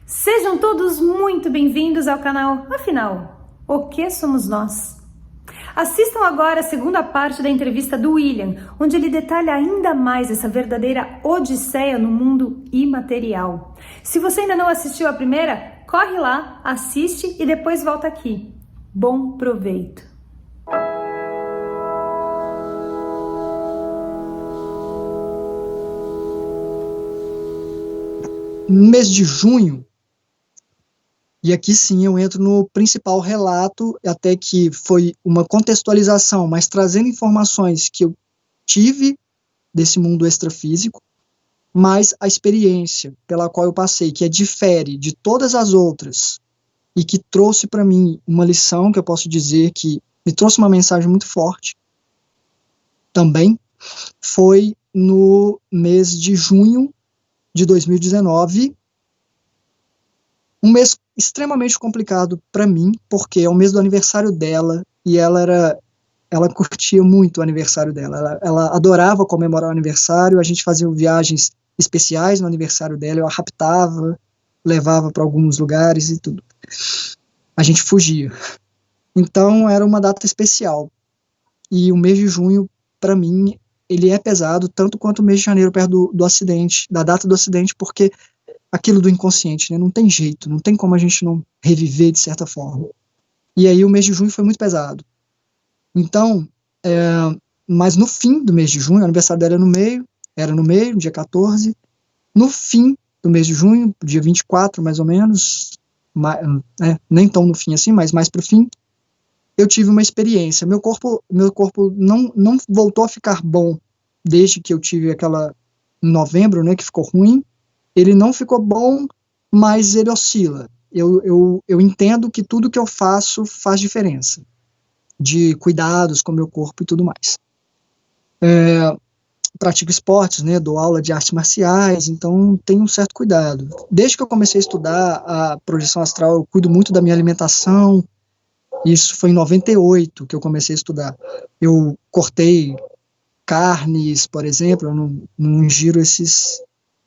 Sejam todos muito bem-vindos ao canal Afinal, o que somos nós? Assistam agora a segunda parte da entrevista do William, onde ele detalha ainda mais essa verdadeira odisseia no mundo imaterial. Se você ainda não assistiu a primeira, corre lá, assiste e depois volta aqui. Bom proveito! No mês de junho, e aqui sim eu entro no principal relato, até que foi uma contextualização, mas trazendo informações que eu tive desse mundo extrafísico, mas a experiência pela qual eu passei, que difere de todas as outras, e que trouxe para mim uma lição, que eu posso dizer que me trouxe uma mensagem muito forte, também, foi no mês de junho de 2019, um mês extremamente complicado para mim, porque é o mês do aniversário dela, e ela curtia muito o aniversário dela, ela adorava comemorar o aniversário, a gente fazia viagens especiais no aniversário dela, eu a raptava, levava para alguns lugares e tudo. A gente fugia. Então era uma data especial. E o mês de junho, para mim, ele é pesado, tanto quanto o mês de janeiro, perto do acidente, da data do acidente, porque aquilo do inconsciente, né? Não tem jeito, não tem como a gente não reviver de certa forma. E aí o mês de junho foi muito pesado. Então, mas no fim do mês de junho, o aniversário dela era no meio, dia 14, no fim do mês de junho, dia 24 mais ou menos, nem tão no fim assim, mas mais pro fim, eu tive uma experiência. Meu corpo não voltou a ficar bom desde que eu tive aquela em novembro, né, que ficou ruim. Ele não ficou bom, mas ele oscila. Eu entendo que tudo que eu faço faz diferença, de cuidados com o meu corpo e tudo mais. Pratico esportes, né, dou aula de artes marciais, então tenho um certo cuidado. Desde que eu comecei a estudar a projeção astral, eu cuido muito da minha alimentação. Isso foi em 98 que eu comecei a estudar. Eu cortei carnes, por exemplo, eu não ingiro esses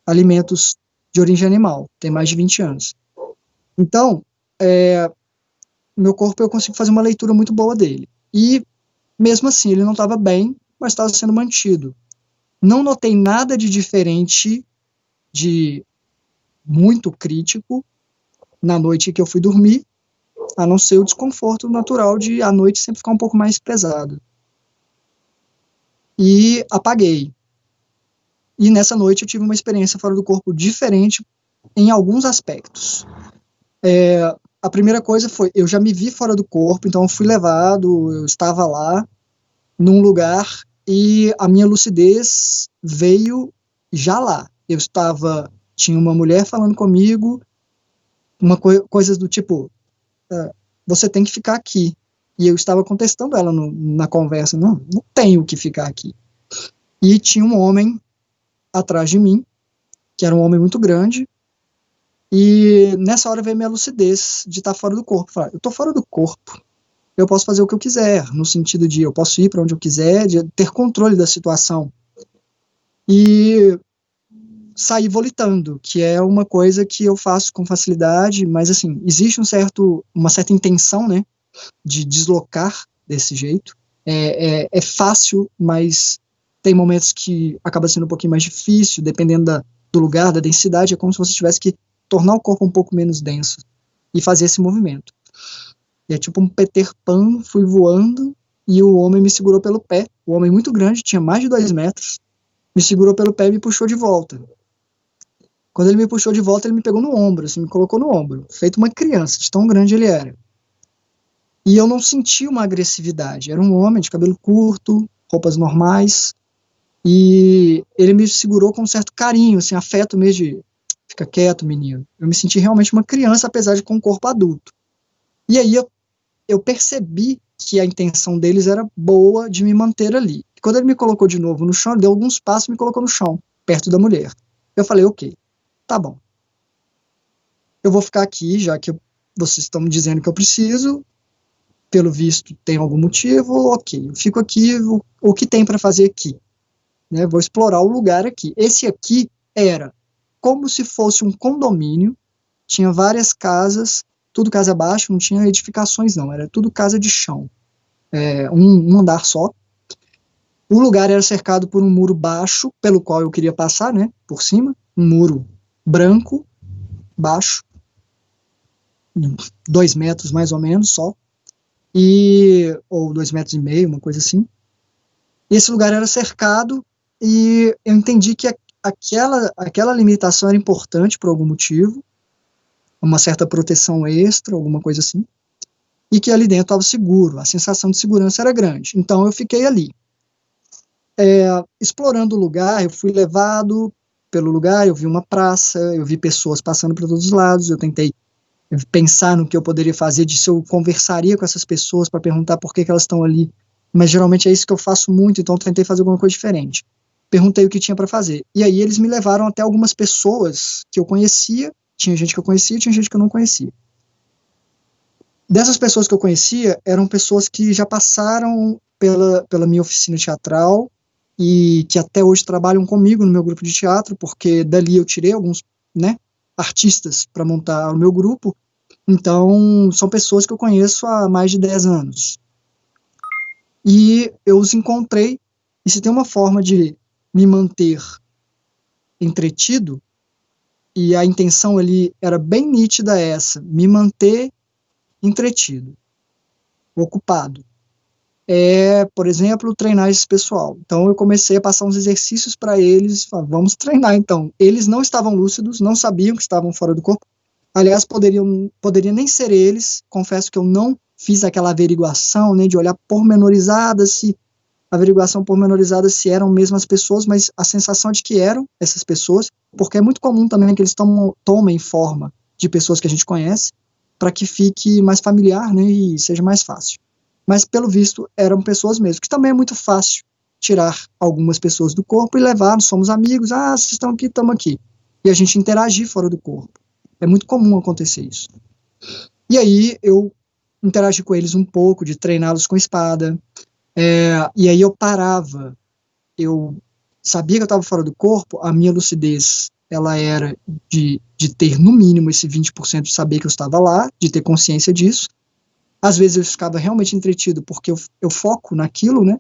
alimentos de origem animal, tem mais de 20 anos. Então, meu corpo, eu consigo fazer uma leitura muito boa dele. E, mesmo assim, ele não estava bem, mas estava sendo mantido. Não notei nada de diferente, de muito crítico, na noite que eu fui dormir, a não ser o desconforto natural de a noite sempre ficar um pouco mais pesado. E apaguei. E nessa noite eu tive uma experiência fora do corpo diferente em alguns aspectos. A primeira coisa foi, eu já me vi fora do corpo, então eu fui levado, eu estava lá, num lugar, e a minha lucidez veio já lá. Tinha uma mulher falando comigo, coisas do tipo, você tem que ficar aqui. E eu estava contestando ela na conversa, não tenho que ficar aqui. E tinha um homem atrás de mim, que era um homem muito grande, e nessa hora veio minha lucidez de estar fora do corpo. Eu estou fora do corpo, eu posso fazer o que eu quiser, no sentido de eu posso ir para onde eu quiser, de ter controle da situação. E sair volitando, que é uma coisa que eu faço com facilidade, mas assim, existe uma certa intenção, né, de deslocar desse jeito. É fácil, mas tem momentos que acaba sendo um pouquinho mais difícil, dependendo do lugar, da densidade, é como se você tivesse que tornar o corpo um pouco menos denso e fazer esse movimento. E é tipo um Peter Pan, fui voando e o homem me segurou pelo pé, o homem muito grande, tinha mais de 2 metros, me segurou pelo pé e me puxou de volta. Quando ele me puxou de volta, ele me pegou no ombro, assim, me colocou no ombro, feito uma criança, de tão grande ele era. E eu não senti uma agressividade, era um homem de cabelo curto, roupas normais, e ele me segurou com um certo carinho, assim, afeto mesmo de, fica quieto, menino. Eu me senti realmente uma criança, apesar de com um corpo adulto. E aí eu percebi que a intenção deles era boa de me manter ali. E quando ele me colocou de novo no chão, ele deu alguns passos e me colocou no chão, perto da mulher. Eu falei, ok, tá bom. Eu vou ficar aqui, já que vocês estão me dizendo que eu preciso, pelo visto tem algum motivo, ok, eu fico aqui, o que tem para fazer aqui? Né, vou explorar o lugar aqui. Esse aqui era como se fosse um condomínio tinha várias casas, tudo casa abaixo, não tinha edificações não, era tudo casa de chão, um andar só. O lugar era cercado por um muro baixo, pelo qual eu queria passar, né, por cima, um muro branco, baixo, 2 metros mais ou menos só, ou 2,5 metros, uma coisa assim. E esse lugar era cercado, e eu entendi que aquela limitação era importante por algum motivo, uma certa proteção extra, alguma coisa assim, e que ali dentro estava seguro, a sensação de segurança era grande. Então eu fiquei ali. Explorando o lugar, eu fui levado pelo lugar, eu vi uma praça, eu vi pessoas passando por todos os lados, eu tentei pensar no que eu poderia fazer, se eu conversaria com essas pessoas para perguntar por que elas estão ali, mas geralmente é isso que eu faço muito, então eu tentei fazer alguma coisa diferente. Perguntei o que tinha para fazer, e aí eles me levaram até algumas pessoas que eu conhecia, tinha gente que eu conhecia, tinha gente que eu não conhecia. Dessas pessoas que eu conhecia, eram pessoas que já passaram pela minha oficina teatral, e que até hoje trabalham comigo no meu grupo de teatro, porque dali eu tirei alguns, né, artistas para montar o meu grupo. Então são pessoas que eu conheço há mais de 10 anos. E eu os encontrei, e se tem uma forma de me manter entretido, e a intenção ali era bem nítida essa, me manter entretido, ocupado. Por exemplo, treinar esse pessoal. Então eu comecei a passar uns exercícios para eles, vamos treinar então. Eles não estavam lúcidos, não sabiam que estavam fora do corpo. Aliás, poderia nem ser eles, confesso que eu não fiz aquela averiguação, né, de olhar pormenorizada, se eram mesmo as pessoas, mas a sensação de que eram essas pessoas, porque é muito comum também que eles tomem forma de pessoas que a gente conhece, para que fique mais familiar, né, e seja mais fácil. Mas, pelo visto, eram pessoas mesmo, que também é muito fácil tirar algumas pessoas do corpo e levar, somos amigos, vocês estão aqui, estamos aqui. E a gente interagir fora do corpo. É muito comum acontecer isso. E aí, eu interagi com eles um pouco, de treiná-los com espada, e aí eu parava, eu sabia que eu estava fora do corpo, a minha lucidez, ela era de ter, no mínimo, esse 20% de saber que eu estava lá, de ter consciência disso. Às vezes eu ficava realmente entretido porque eu foco naquilo, né?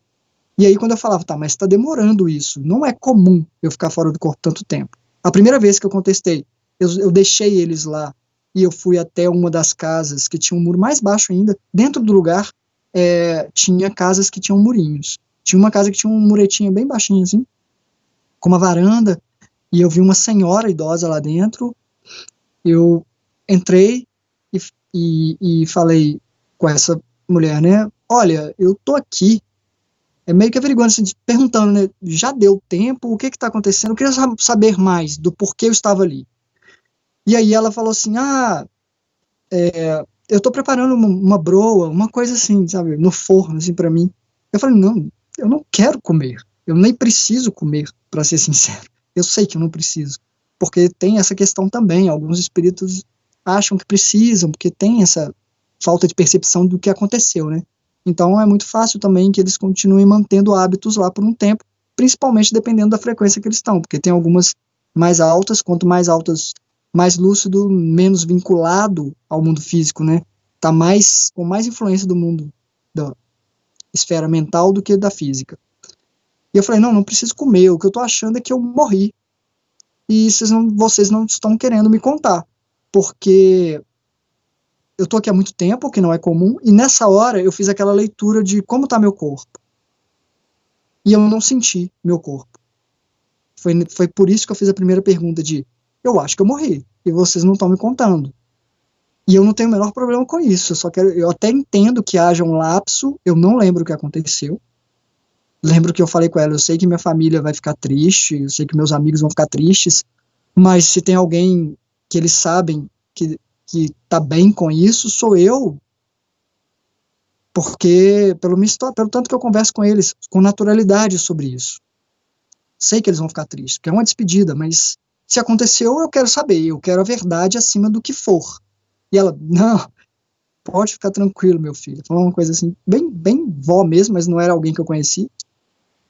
E aí quando eu falava, mas está demorando isso, não é comum eu ficar fora do corpo tanto tempo. A primeira vez que eu contestei, eu deixei eles lá e eu fui até uma das casas que tinha um muro mais baixo ainda. Dentro do lugar tinha casas que tinham murinhos. Tinha uma casa que tinha um muretinho bem baixinho assim, com uma varanda, e eu vi uma senhora idosa lá dentro. Eu entrei e falei com essa mulher, né, olha, eu tô aqui, meio que averiguando, assim, perguntando, né, já deu tempo, o que está acontecendo, eu queria saber mais do porquê eu estava ali. E aí ela falou assim, eu tô preparando uma broa, uma coisa assim, sabe, no forno, assim, para mim. Eu falei, não, eu não quero comer, eu nem preciso comer, para ser sincero, eu sei que eu não preciso, porque tem essa questão também, alguns espíritos acham que precisam, porque tem essa falta de percepção do que aconteceu, né? Então é muito fácil também que eles continuem mantendo hábitos lá por um tempo, principalmente dependendo da frequência que eles estão, porque tem algumas mais altas, quanto mais altas, mais lúcido, menos vinculado ao mundo físico, né? Tá com mais influência do mundo, da esfera mental do que da física. E eu falei, não preciso comer, o que eu tô achando é que eu morri, e vocês não estão querendo me contar, porque eu tô aqui há muito tempo, o que não é comum, e nessa hora eu fiz aquela leitura de como tá meu corpo. E eu não senti meu corpo. Foi por isso que eu fiz a primeira pergunta eu acho que eu morri, e vocês não estão me contando. E eu não tenho o menor problema com isso, eu até entendo que haja um lapso, eu não lembro o que aconteceu. Lembro que eu falei com ela, eu sei que minha família vai ficar triste, eu sei que meus amigos vão ficar tristes, mas se tem alguém que eles sabem que tá bem com isso, sou eu, porque pelo tanto que eu converso com eles, com naturalidade sobre isso. Sei que eles vão ficar tristes, porque é uma despedida, mas se aconteceu, eu quero saber, eu quero a verdade acima do que for. E ela, não, pode ficar tranquilo, meu filho. Falou uma coisa assim, bem vó mesmo, mas não era alguém que eu conhecia.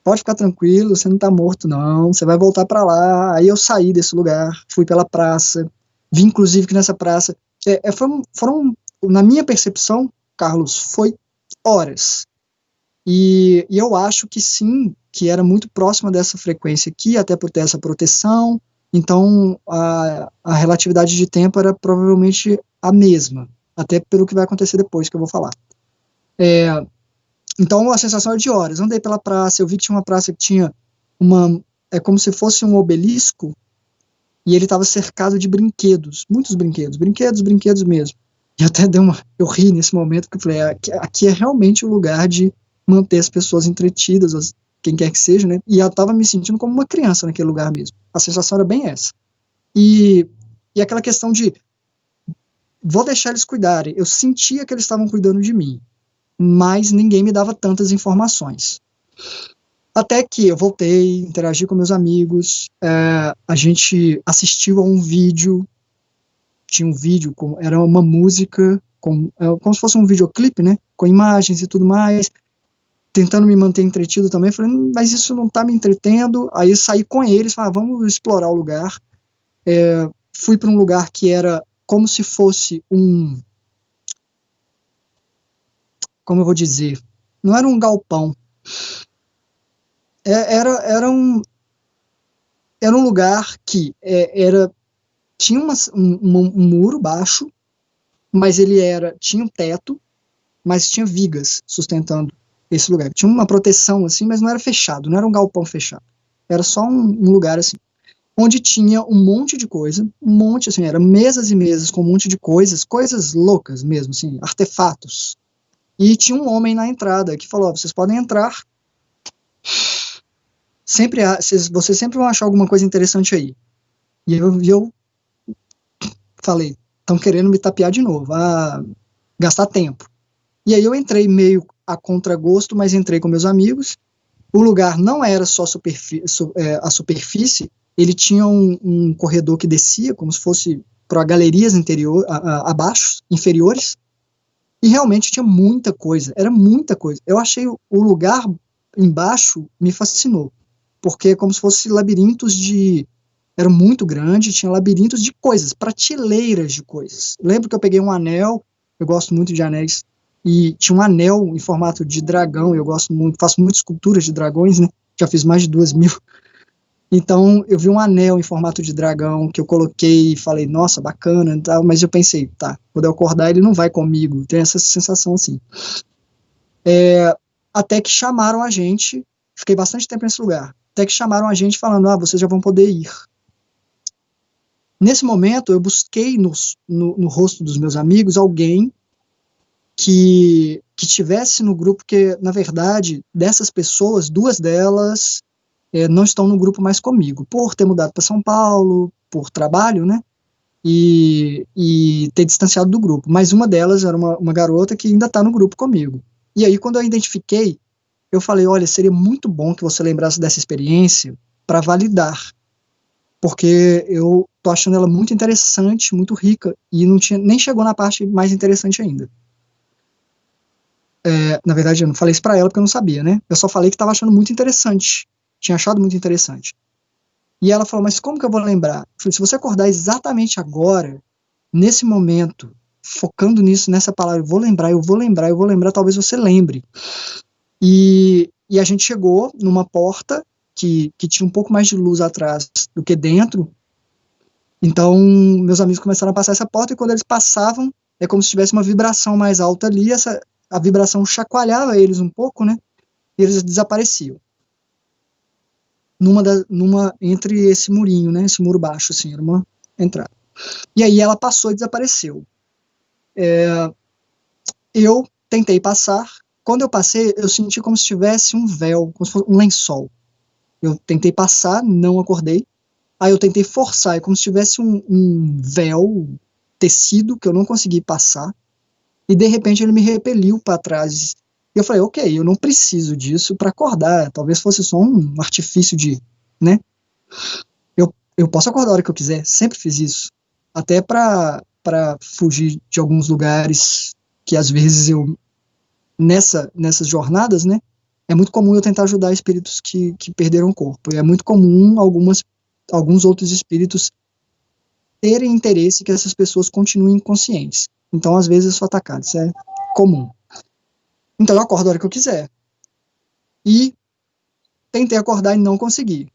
Pode ficar tranquilo, você não tá morto não, você vai voltar para lá. Aí eu saí desse lugar, fui pela praça, Vi, inclusive, que nessa praça, foram, na minha percepção, Carlos, foi horas. E eu acho que sim, que era muito próxima dessa frequência aqui, até por ter essa proteção. Então, a relatividade de tempo era provavelmente a mesma, até pelo que vai acontecer depois, que eu vou falar. Então, a sensação era de horas. Andei pela praça, eu vi que tinha uma praça que tinha como se fosse um obelisco, e ele estava cercado de brinquedos, muitos brinquedos mesmo. E até eu ri nesse momento, porque eu falei, aqui é realmente o lugar de manter as pessoas entretidas, quem quer que seja, né? E eu estava me sentindo como uma criança naquele lugar mesmo. A sensação era bem essa. E aquela questão de, vou deixar eles cuidarem. Eu sentia que eles estavam cuidando de mim, mas ninguém me dava tantas informações. Até que eu voltei, interagi com meus amigos, a gente assistiu a um vídeo, tinha um vídeo, era uma música, como se fosse um videoclipe, né, com imagens e tudo mais, tentando me manter entretido também. Falei, mas isso não está me entretendo. Aí saí com eles, falei, vamos explorar o lugar. Fui para um lugar que era como se fosse como eu vou dizer, não era um galpão, era um lugar que tinha um muro baixo, mas tinha um teto, mas tinha vigas sustentando esse lugar. Tinha uma proteção assim, mas não era fechado, não era um galpão fechado. Era só um lugar assim, onde tinha um monte de coisa, assim, eram mesas e mesas com um monte de coisas loucas mesmo, assim, artefatos. E tinha um homem na entrada que falou, vocês podem entrar, vocês sempre vão achar alguma coisa interessante aí. E eu falei, estão querendo me tapear de novo, gastar tempo. E aí eu entrei meio a contragosto, mas entrei com meus amigos. O lugar não era só a superfície, ele tinha um corredor que descia, como se fosse para galerias inferiores, e realmente tinha muita coisa, era muita coisa. Eu achei o lugar embaixo, me fascinou, porque é como se fosse labirintos era muito grande, tinha labirintos de coisas, prateleiras de coisas. Lembro que eu peguei um anel, eu gosto muito de anéis, e tinha um anel em formato de dragão, eu gosto muito, faço muitas esculturas de dragões, né? Já fiz mais de 2.000. Então, eu vi um anel em formato de dragão, que eu coloquei e falei, nossa, bacana e tal, mas eu pensei, tá, quando eu acordar ele não vai comigo, tem essa sensação assim. Até que chamaram a gente, fiquei bastante tempo nesse lugar, até que chamaram a gente falando, vocês já vão poder ir. Nesse momento, eu busquei no rosto dos meus amigos alguém que tivesse no grupo, porque, na verdade, dessas pessoas, 2 delas não estão no grupo mais comigo, por ter mudado para São Paulo, por trabalho, né, e ter distanciado do grupo, mas uma delas era uma garota que ainda está no grupo comigo. E aí, quando eu identifiquei, eu falei, olha, seria muito bom que você lembrasse dessa experiência para validar, porque eu tô achando ela muito interessante, muito rica, e nem chegou na parte mais interessante ainda. Na verdade, eu não falei isso para ela porque eu não sabia, né? Eu só falei que estava achando muito interessante, tinha achado muito interessante. E ela falou, mas como que eu vou lembrar? Eu falei, se você acordar exatamente agora, nesse momento, focando nisso, nessa palavra, eu vou lembrar, talvez você lembre. E a gente chegou numa porta que tinha um pouco mais de luz atrás do que dentro. Então, meus amigos começaram a passar essa porta, e quando eles passavam, é como se tivesse uma vibração mais alta ali, a vibração chacoalhava eles um pouco, né? E eles desapareciam. Entre esse murinho, né? Esse muro baixo, assim, era uma entrada. E aí ela passou e desapareceu. Eu tentei passar. Quando eu passei, eu senti como se tivesse um véu, como se fosse um lençol. Eu tentei passar, não acordei. Aí eu tentei forçar, é como se tivesse um véu, tecido, que eu não consegui passar. E de repente ele me repeliu para trás. E eu falei, ok, eu não preciso disso para acordar. Talvez fosse só um artifício né? Eu posso acordar a hora que eu quiser, sempre fiz isso. Até para fugir de alguns lugares que às vezes nessas jornadas, né? É muito comum eu tentar ajudar espíritos que perderam o corpo. E é muito comum alguns outros espíritos terem interesse que essas pessoas continuem inconscientes. Então, às vezes, eu sou atacado, isso é comum. Então, eu acordo a hora que eu quiser. E tentei acordar e não consegui.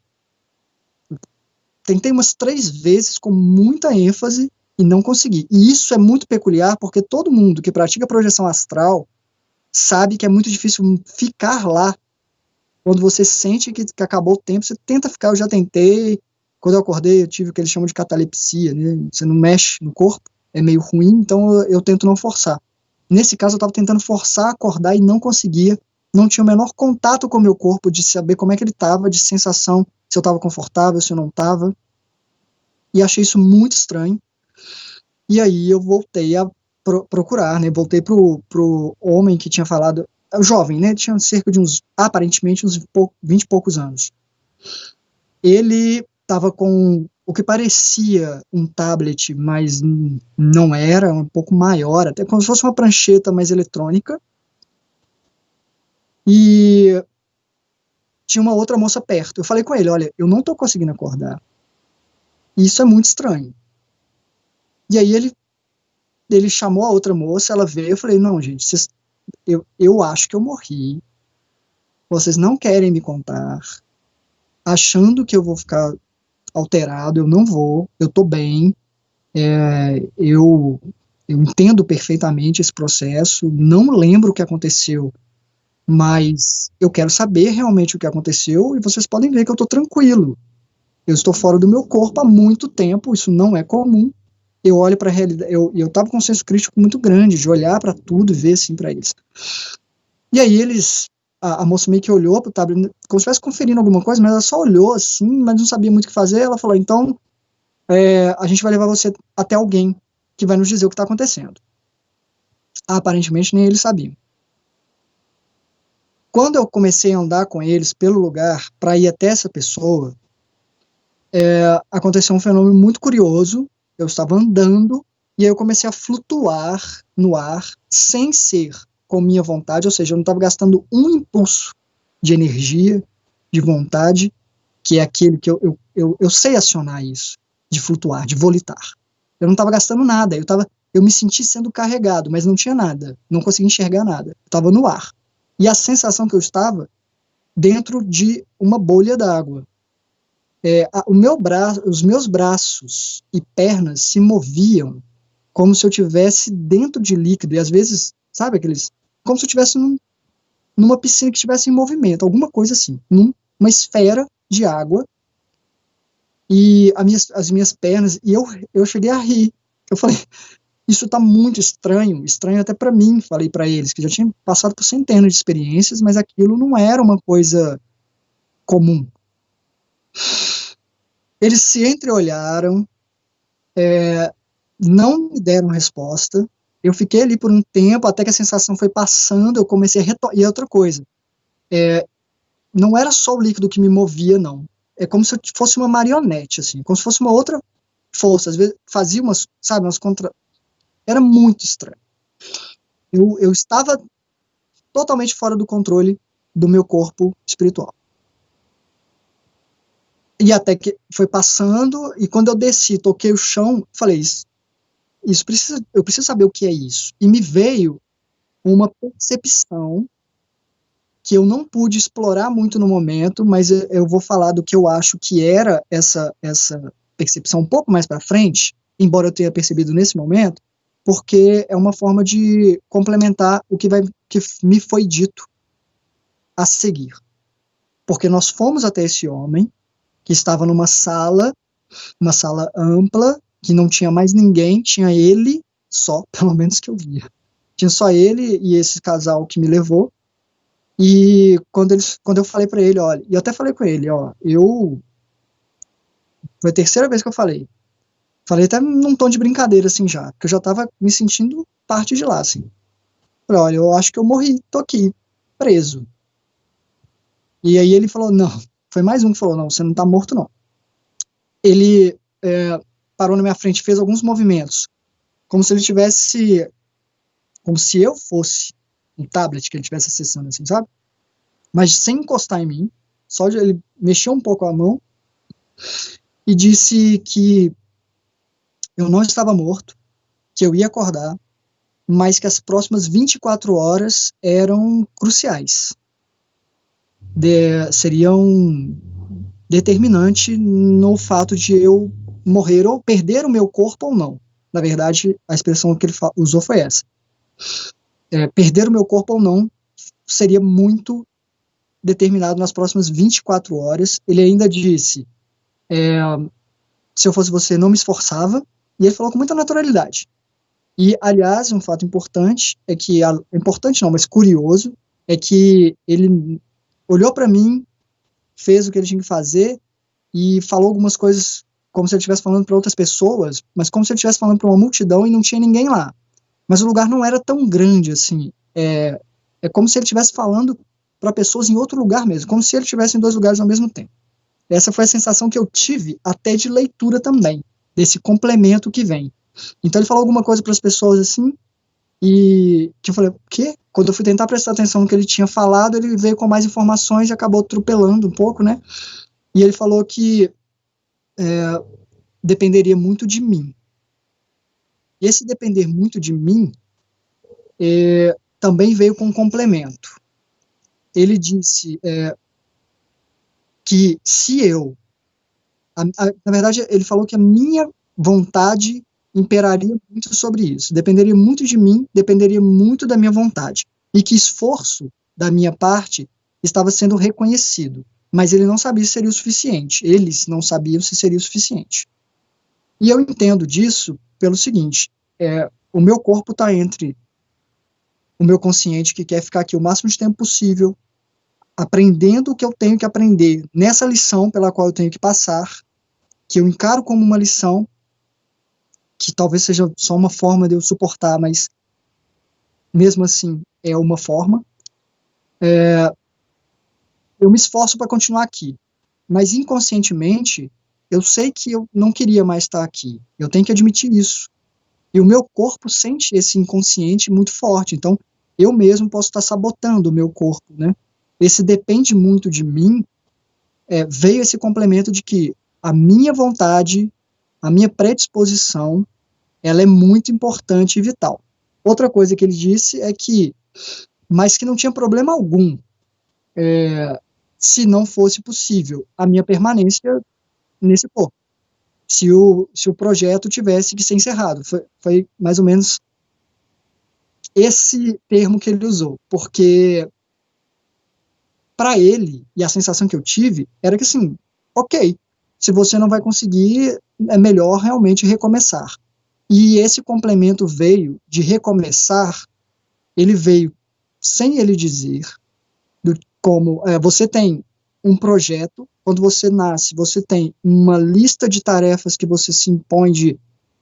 Tentei umas 3 vezes com muita ênfase e não consegui. E isso é muito peculiar, porque todo mundo que pratica projeção astral sabe que é muito difícil ficar lá. Quando você sente que acabou o tempo, você tenta ficar. Eu já tentei. Quando eu acordei, eu tive o que eles chamam de catalepsia, né? Você não mexe no corpo, é meio ruim, então eu tento não forçar. Nesse caso, eu estava tentando forçar a acordar e não conseguia. Não tinha o menor contato com o meu corpo, de saber como é que ele estava, de sensação, se eu estava confortável, se eu não estava. E achei isso muito estranho. E aí eu voltei a procurar, né? Voltei pro homem que tinha falado, o jovem, né? Tinha cerca de aparentemente uns 20 e poucos anos. Ele estava com o que parecia um tablet, mas não era, um pouco maior, até como se fosse uma prancheta mais eletrônica. E tinha uma outra moça perto. Eu falei com ele, olha, eu não estou conseguindo acordar. E isso é muito estranho. E aí ele chamou a outra moça, ela veio, eu falei, não, gente, eu acho que eu morri. Vocês não querem me contar, achando que eu vou ficar alterado, eu não vou, eu tô bem, eu entendo perfeitamente esse processo, não lembro o que aconteceu, mas eu quero saber realmente o que aconteceu e vocês podem ver que eu tô tranquilo. Eu estou fora do meu corpo há muito tempo, isso não é comum. Eu olho para a realidade, eu tava com um senso crítico muito grande, de olhar para tudo e ver assim para eles. E aí a moça meio que olhou pro tablet, como se estivesse conferindo alguma coisa, mas ela só olhou assim, mas não sabia muito o que fazer. Ela falou, então, a gente vai levar você até alguém que vai nos dizer o que está acontecendo. Aparentemente nem eles sabiam. Quando eu comecei a andar com eles pelo lugar para ir até essa pessoa, aconteceu um fenômeno muito curioso. Eu estava andando e aí eu comecei a flutuar no ar sem ser com minha vontade, ou seja, eu não estava gastando um impulso de energia, de vontade, que é aquele que eu sei acionar isso, de flutuar, de volitar. Eu não estava gastando nada, eu me senti sendo carregado, mas não tinha nada, não conseguia enxergar nada, eu estava no ar. E a sensação que eu estava dentro de uma bolha d'água. Os meus braços e pernas se moviam como se eu tivesse dentro de líquido, e às vezes, sabe como se eu estivesse numa piscina que estivesse em movimento, alguma coisa assim, numa esfera de água, e as minhas pernas, e eu cheguei a rir. Eu falei, isso tá muito estranho até para mim, falei para eles, que já tinham passado por centenas de experiências, mas aquilo não era uma coisa comum. Eles se entreolharam, não me deram resposta. Eu fiquei ali por um tempo, até que a sensação foi passando, eu comecei a retornar. E outra coisa, não era só o líquido que me movia, não. É como se eu fosse uma marionete, assim, como se fosse uma outra força. Às vezes fazia umas contra... Era muito estranho. Eu estava totalmente fora do controle do meu corpo espiritual. E até que foi passando, e quando eu desci, toquei o chão, falei, eu preciso saber o que é isso. E me veio uma percepção que eu não pude explorar muito no momento, mas eu vou falar do que eu acho que era essa percepção um pouco mais para frente, embora eu tenha percebido nesse momento, porque é uma forma de complementar o que me foi dito a seguir. Porque nós fomos até esse homem, que estava numa sala ampla, que não tinha mais ninguém, tinha ele só, pelo menos que eu via. Tinha só ele e esse casal que me levou. E quando eu falei para ele, olha, e eu até falei com ele, ó, foi a terceira vez que eu falei até num tom de brincadeira, assim, já, porque eu já tava me sentindo parte de lá, assim. Falei, olha, eu acho que eu morri, tô aqui, preso. E aí ele falou, não, foi mais um que falou, não, você não tá morto, não. Ele parou na minha frente, fez alguns movimentos, como se eu fosse um tablet que ele estivesse acessando, assim, sabe? Mas sem encostar em mim, ele mexeu um pouco a mão e disse que eu não estava morto, que eu ia acordar, mas que as próximas 24 horas eram cruciais. Seriam determinante no fato de eu morrer ou perder o meu corpo ou não. Na verdade, a expressão que ele usou foi essa. Perder o meu corpo ou não seria muito determinado nas próximas 24 horas. Ele ainda disse, se eu fosse você, não me esforçava, e ele falou com muita naturalidade. E, aliás, um fato importante é que, importante não, mas curioso, é que ele olhou para mim, fez o que ele tinha que fazer e falou algumas coisas como se ele estivesse falando para outras pessoas, mas como se ele estivesse falando para uma multidão e não tinha ninguém lá. Mas o lugar não era tão grande assim. É como se ele estivesse falando para pessoas em outro lugar mesmo, como se ele estivesse em dois lugares ao mesmo tempo. Essa foi a sensação que eu tive até de leitura também, desse complemento que vem. Então ele falou alguma coisa para as pessoas assim, e que eu falei, o quê? Quando eu fui tentar prestar atenção no que ele tinha falado, ele veio com mais informações e acabou atropelando um pouco, né? E ele falou que dependeria muito de mim. E esse depender muito de mim também veio com um complemento. Ele disse que se eu... na verdade, ele falou que a minha vontade imperaria muito sobre isso. Dependeria muito de mim, dependeria muito da minha vontade. E que esforço da minha parte estava sendo reconhecido. Mas ele não sabia se seria o suficiente. Eles não sabiam se seria o suficiente. E eu entendo disso pelo seguinte, o meu corpo está entre o meu consciente que quer ficar aqui o máximo de tempo possível, aprendendo o que eu tenho que aprender nessa lição pela qual eu tenho que passar, que eu encaro como uma lição, que talvez seja só uma forma de eu suportar, mas mesmo assim é uma forma. Eu me esforço para continuar aqui, mas inconscientemente eu sei que eu não queria mais estar aqui. Eu tenho que admitir isso. E o meu corpo sente esse inconsciente muito forte. Então, eu mesmo posso estar sabotando o meu corpo, né? Esse depende muito de mim. Veio esse complemento de que a minha vontade, a minha predisposição, ela é muito importante e vital. Outra coisa que ele disse é que, mas que não tinha problema algum, se não fosse possível a minha permanência nesse corpo. Se o projeto tivesse que ser encerrado. Foi mais ou menos esse termo que ele usou, porque para ele, e a sensação que eu tive, era que assim, ok, se você não vai conseguir, é melhor realmente recomeçar. E esse complemento veio de recomeçar, ele veio sem ele dizer, como você tem um projeto, quando você nasce, você tem uma lista de tarefas que você se impõe de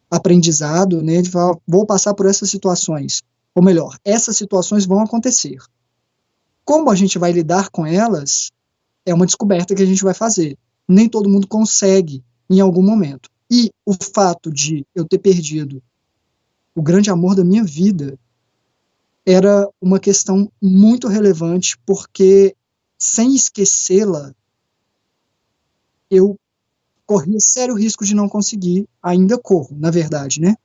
aprendizado, né, de falar, vou passar por essas situações, ou melhor, essas situações vão acontecer. Como a gente vai lidar com elas, é uma descoberta que a gente vai fazer. Nem todo mundo consegue em algum momento. E o fato de eu ter perdido o grande amor da minha vida era uma questão muito relevante, porque sem esquecê-la, eu corria sério risco de não conseguir, ainda corro, na verdade, né?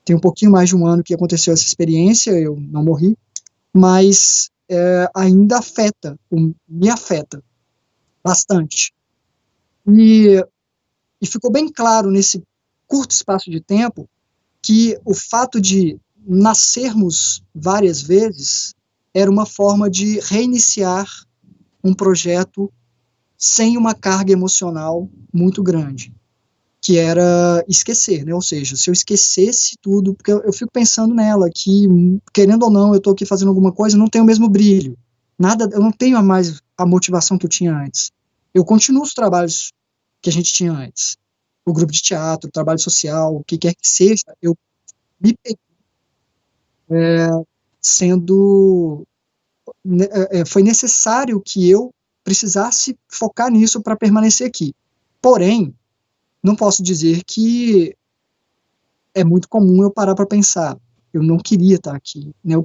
Tem um pouquinho mais de um ano que aconteceu essa experiência, eu não morri, mas ainda me afeta bastante. E ficou bem claro nesse curto espaço de tempo que o fato de nascermos várias vezes era uma forma de reiniciar um projeto sem uma carga emocional muito grande, que era esquecer, né? Ou seja, se eu esquecesse tudo, porque eu fico pensando nela, que querendo ou não, eu estou aqui fazendo alguma coisa, não tenho o mesmo brilho, eu não tenho mais a motivação que eu tinha antes. Eu continuo os trabalhos que a gente tinha antes, o grupo de teatro, o trabalho social, o que quer que seja, eu me peguei foi necessário que eu precisasse focar nisso para permanecer aqui. Porém, não posso dizer que é muito comum eu parar para pensar, eu não queria estar aqui, né?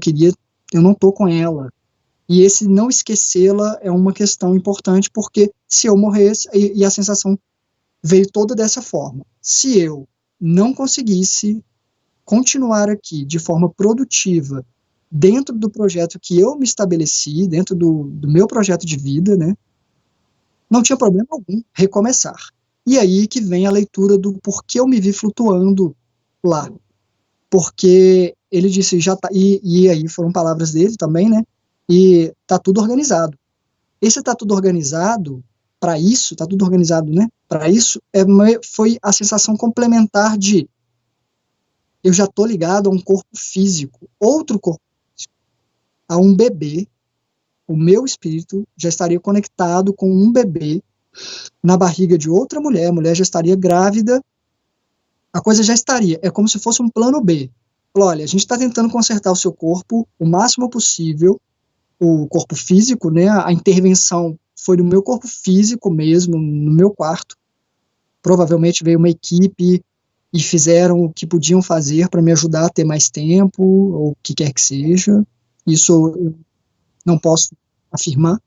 Eu não estou com ela. E esse não esquecê-la é uma questão importante, porque se eu morresse, e a sensação veio toda dessa forma, se eu não conseguisse continuar aqui de forma produtiva dentro do projeto que eu me estabeleci, dentro do meu projeto de vida, né, não tinha problema algum recomeçar. E aí que vem a leitura do porquê eu me vi flutuando lá. Porque ele disse, já tá, e aí foram palavras dele também, né, e tá tudo organizado. Esse tá tudo organizado, para isso, tá tudo organizado, né, para isso, foi a sensação complementar de eu já tô ligado a um corpo físico, outro corpo físico, a um bebê. O meu espírito já estaria conectado com um bebê na barriga de outra mulher, a mulher já estaria grávida, a coisa já estaria, é como se fosse um plano B. Olha, a gente está tentando consertar o seu corpo o máximo possível, o corpo físico, né, a intervenção foi no meu corpo físico mesmo, no meu quarto, provavelmente veio uma equipe e fizeram o que podiam fazer para me ajudar a ter mais tempo, ou o que quer que seja, isso eu não posso afirmar,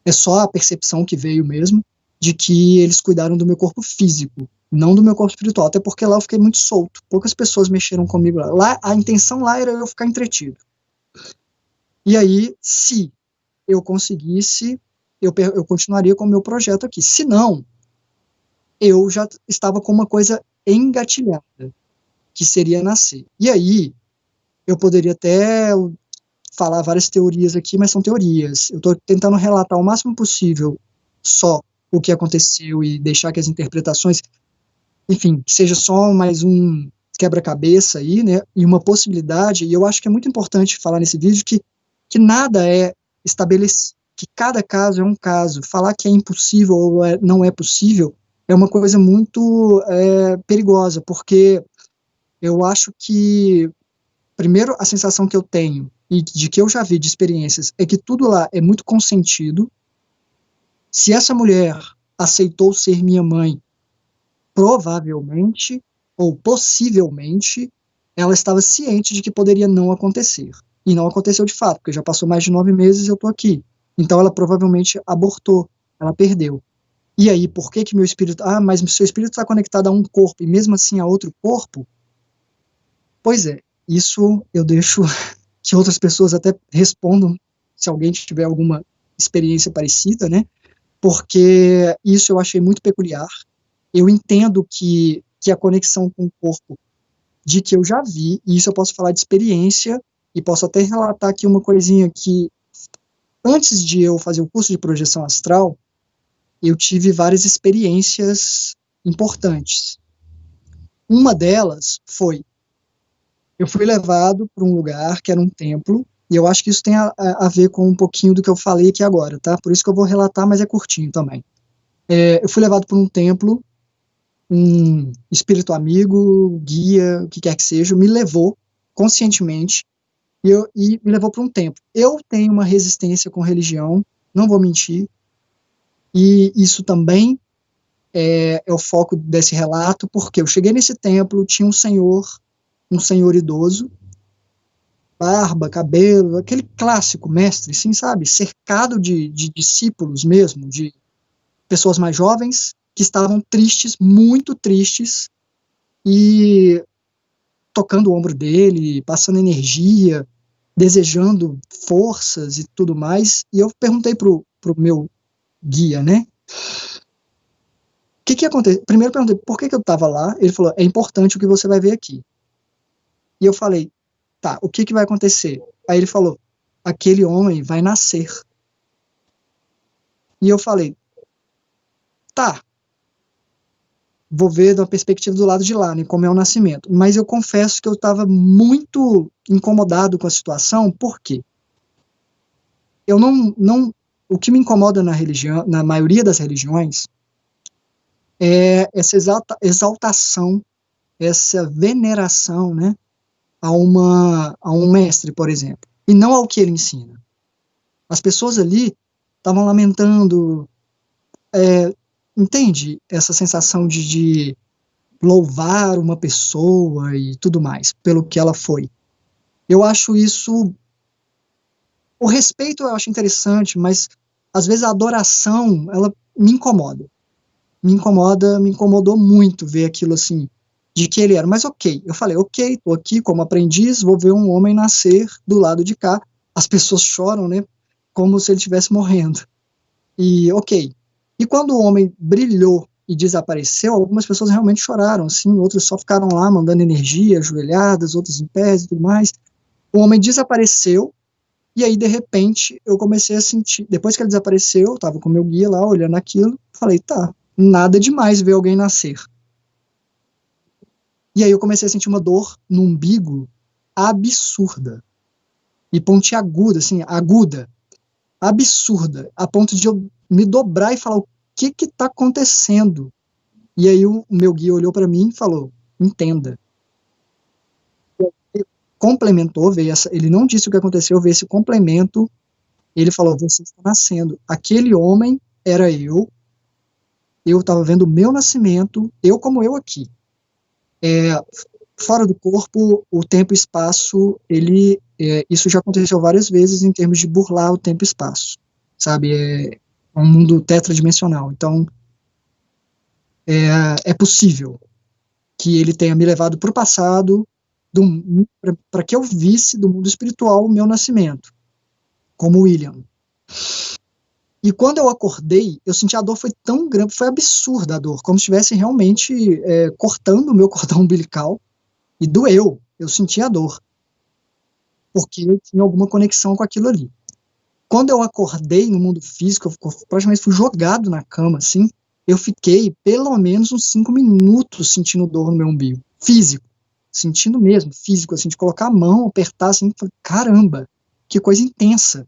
é só a percepção que veio mesmo, de que eles cuidaram do meu corpo físico, não do meu corpo espiritual, até porque lá eu fiquei muito solto, poucas pessoas mexeram comigo lá, a intenção lá era eu ficar entretido. E aí, se eu conseguisse, eu continuaria com o meu projeto aqui, se não, eu já estava com uma coisa engatilhada, que seria nascer. E aí, eu poderia até falar várias teorias aqui, mas são teorias. Eu estou tentando relatar o máximo possível só o que aconteceu e deixar que as interpretações, enfim, que seja só mais um quebra-cabeça aí, né, e uma possibilidade, e eu acho que é muito importante falar nesse vídeo que nada é estabelecido, que cada caso é um caso. Falar que é impossível ou não é possível é uma coisa muito perigosa, porque eu acho que, primeiro, a sensação que eu tenho, e de que eu já vi de experiências, é que tudo lá é muito consentido. Se essa mulher aceitou ser minha mãe, provavelmente, ou possivelmente, ela estava ciente de que poderia não acontecer. E não aconteceu de fato, porque já passou mais de 9 meses e eu estou aqui. Então ela provavelmente abortou, ela perdeu. E aí, por que que meu espírito... mas seu espírito está conectado a um corpo, e mesmo assim a outro corpo? Pois é, isso eu deixo que outras pessoas até respondam, se alguém tiver alguma experiência parecida, né? Porque isso eu achei muito peculiar. Eu entendo que a conexão com o corpo, de que eu já vi, e isso eu posso falar de experiência, e posso até relatar aqui uma coisinha que, antes de eu fazer o curso de projeção astral, eu tive várias experiências importantes. Uma delas foi, eu fui levado para um lugar que era um templo, e eu acho que isso tem a ver com um pouquinho do que eu falei aqui agora, tá? Por isso que eu vou relatar, mas é curtinho também. Eu fui levado para um templo, um espírito amigo, guia, o que quer que seja, me levou conscientemente e me levou para um templo. Eu tenho uma resistência com religião, não vou mentir, e isso também é o foco desse relato, porque eu cheguei nesse templo, tinha um senhor idoso, barba, cabelo, aquele clássico mestre, assim, sabe, cercado de discípulos mesmo, de pessoas mais jovens, que estavam tristes, muito tristes, e tocando o ombro dele, passando energia, desejando forças e tudo mais, e eu perguntei pro meu guia, né, o que aconteceu? Primeiro eu perguntei, por que eu estava lá? Ele falou, é importante o que você vai ver aqui. E eu falei, tá, o que vai acontecer? Aí ele falou, aquele homem vai nascer. E eu falei, tá, vou ver da perspectiva do lado de lá, né, como é o nascimento. Mas eu confesso que eu estava muito incomodado com a situação, por quê? Eu o que me incomoda na religião, na maioria das religiões, é essa exaltação, essa veneração, né, a um mestre, por exemplo, e não ao que ele ensina. As pessoas ali estavam lamentando, entende? Essa sensação de louvar uma pessoa e tudo mais, pelo que ela foi. Eu acho isso... O respeito eu acho interessante, mas às vezes a adoração, ela me incomoda. Me incomodou muito ver aquilo assim. de que ele era, mas ok, eu falei, ok, tô aqui como aprendiz, vou ver um homem nascer do lado de cá, as pessoas choram, né, como se ele estivesse morrendo, e ok, e quando o homem brilhou e desapareceu, algumas pessoas realmente choraram, assim, outras só ficaram lá mandando energia, ajoelhadas, outras em pés e tudo mais, o homem desapareceu, e aí de repente eu comecei a sentir, depois que ele desapareceu, eu tava com meu guia lá, olhando aquilo, falei, tá, nada demais ver alguém nascer. E aí eu comecei a sentir uma dor no umbigo absurda. E pontiaguda, assim, aguda, absurda, a ponto de eu me dobrar e falar, o que que tá acontecendo? E aí o meu guia olhou para mim e falou, entenda. Ele complementou, ele não disse o que aconteceu, veio esse complemento, ele falou, você está nascendo. Aquele homem era eu estava vendo o meu nascimento, eu como eu aqui. Fora do corpo, o tempo e espaço, isso já aconteceu várias vezes em termos de burlar o tempo e espaço, sabe? É um mundo tetradimensional. Então, é possível que ele tenha me levado para o passado, para que eu visse do mundo espiritual o meu nascimento, como William. E quando eu acordei, eu senti a dor foi tão grande, foi absurda a dor, como se estivesse realmente cortando o meu cordão umbilical, e doeu, eu senti a dor, porque eu tinha alguma conexão com aquilo ali. Quando eu acordei no mundo físico, eu praticamente fui jogado na cama, assim, eu fiquei pelo menos uns 5 minutos sentindo dor no meu umbigo, físico, sentindo mesmo, físico, assim, de colocar a mão, apertar, assim, caramba, que coisa intensa.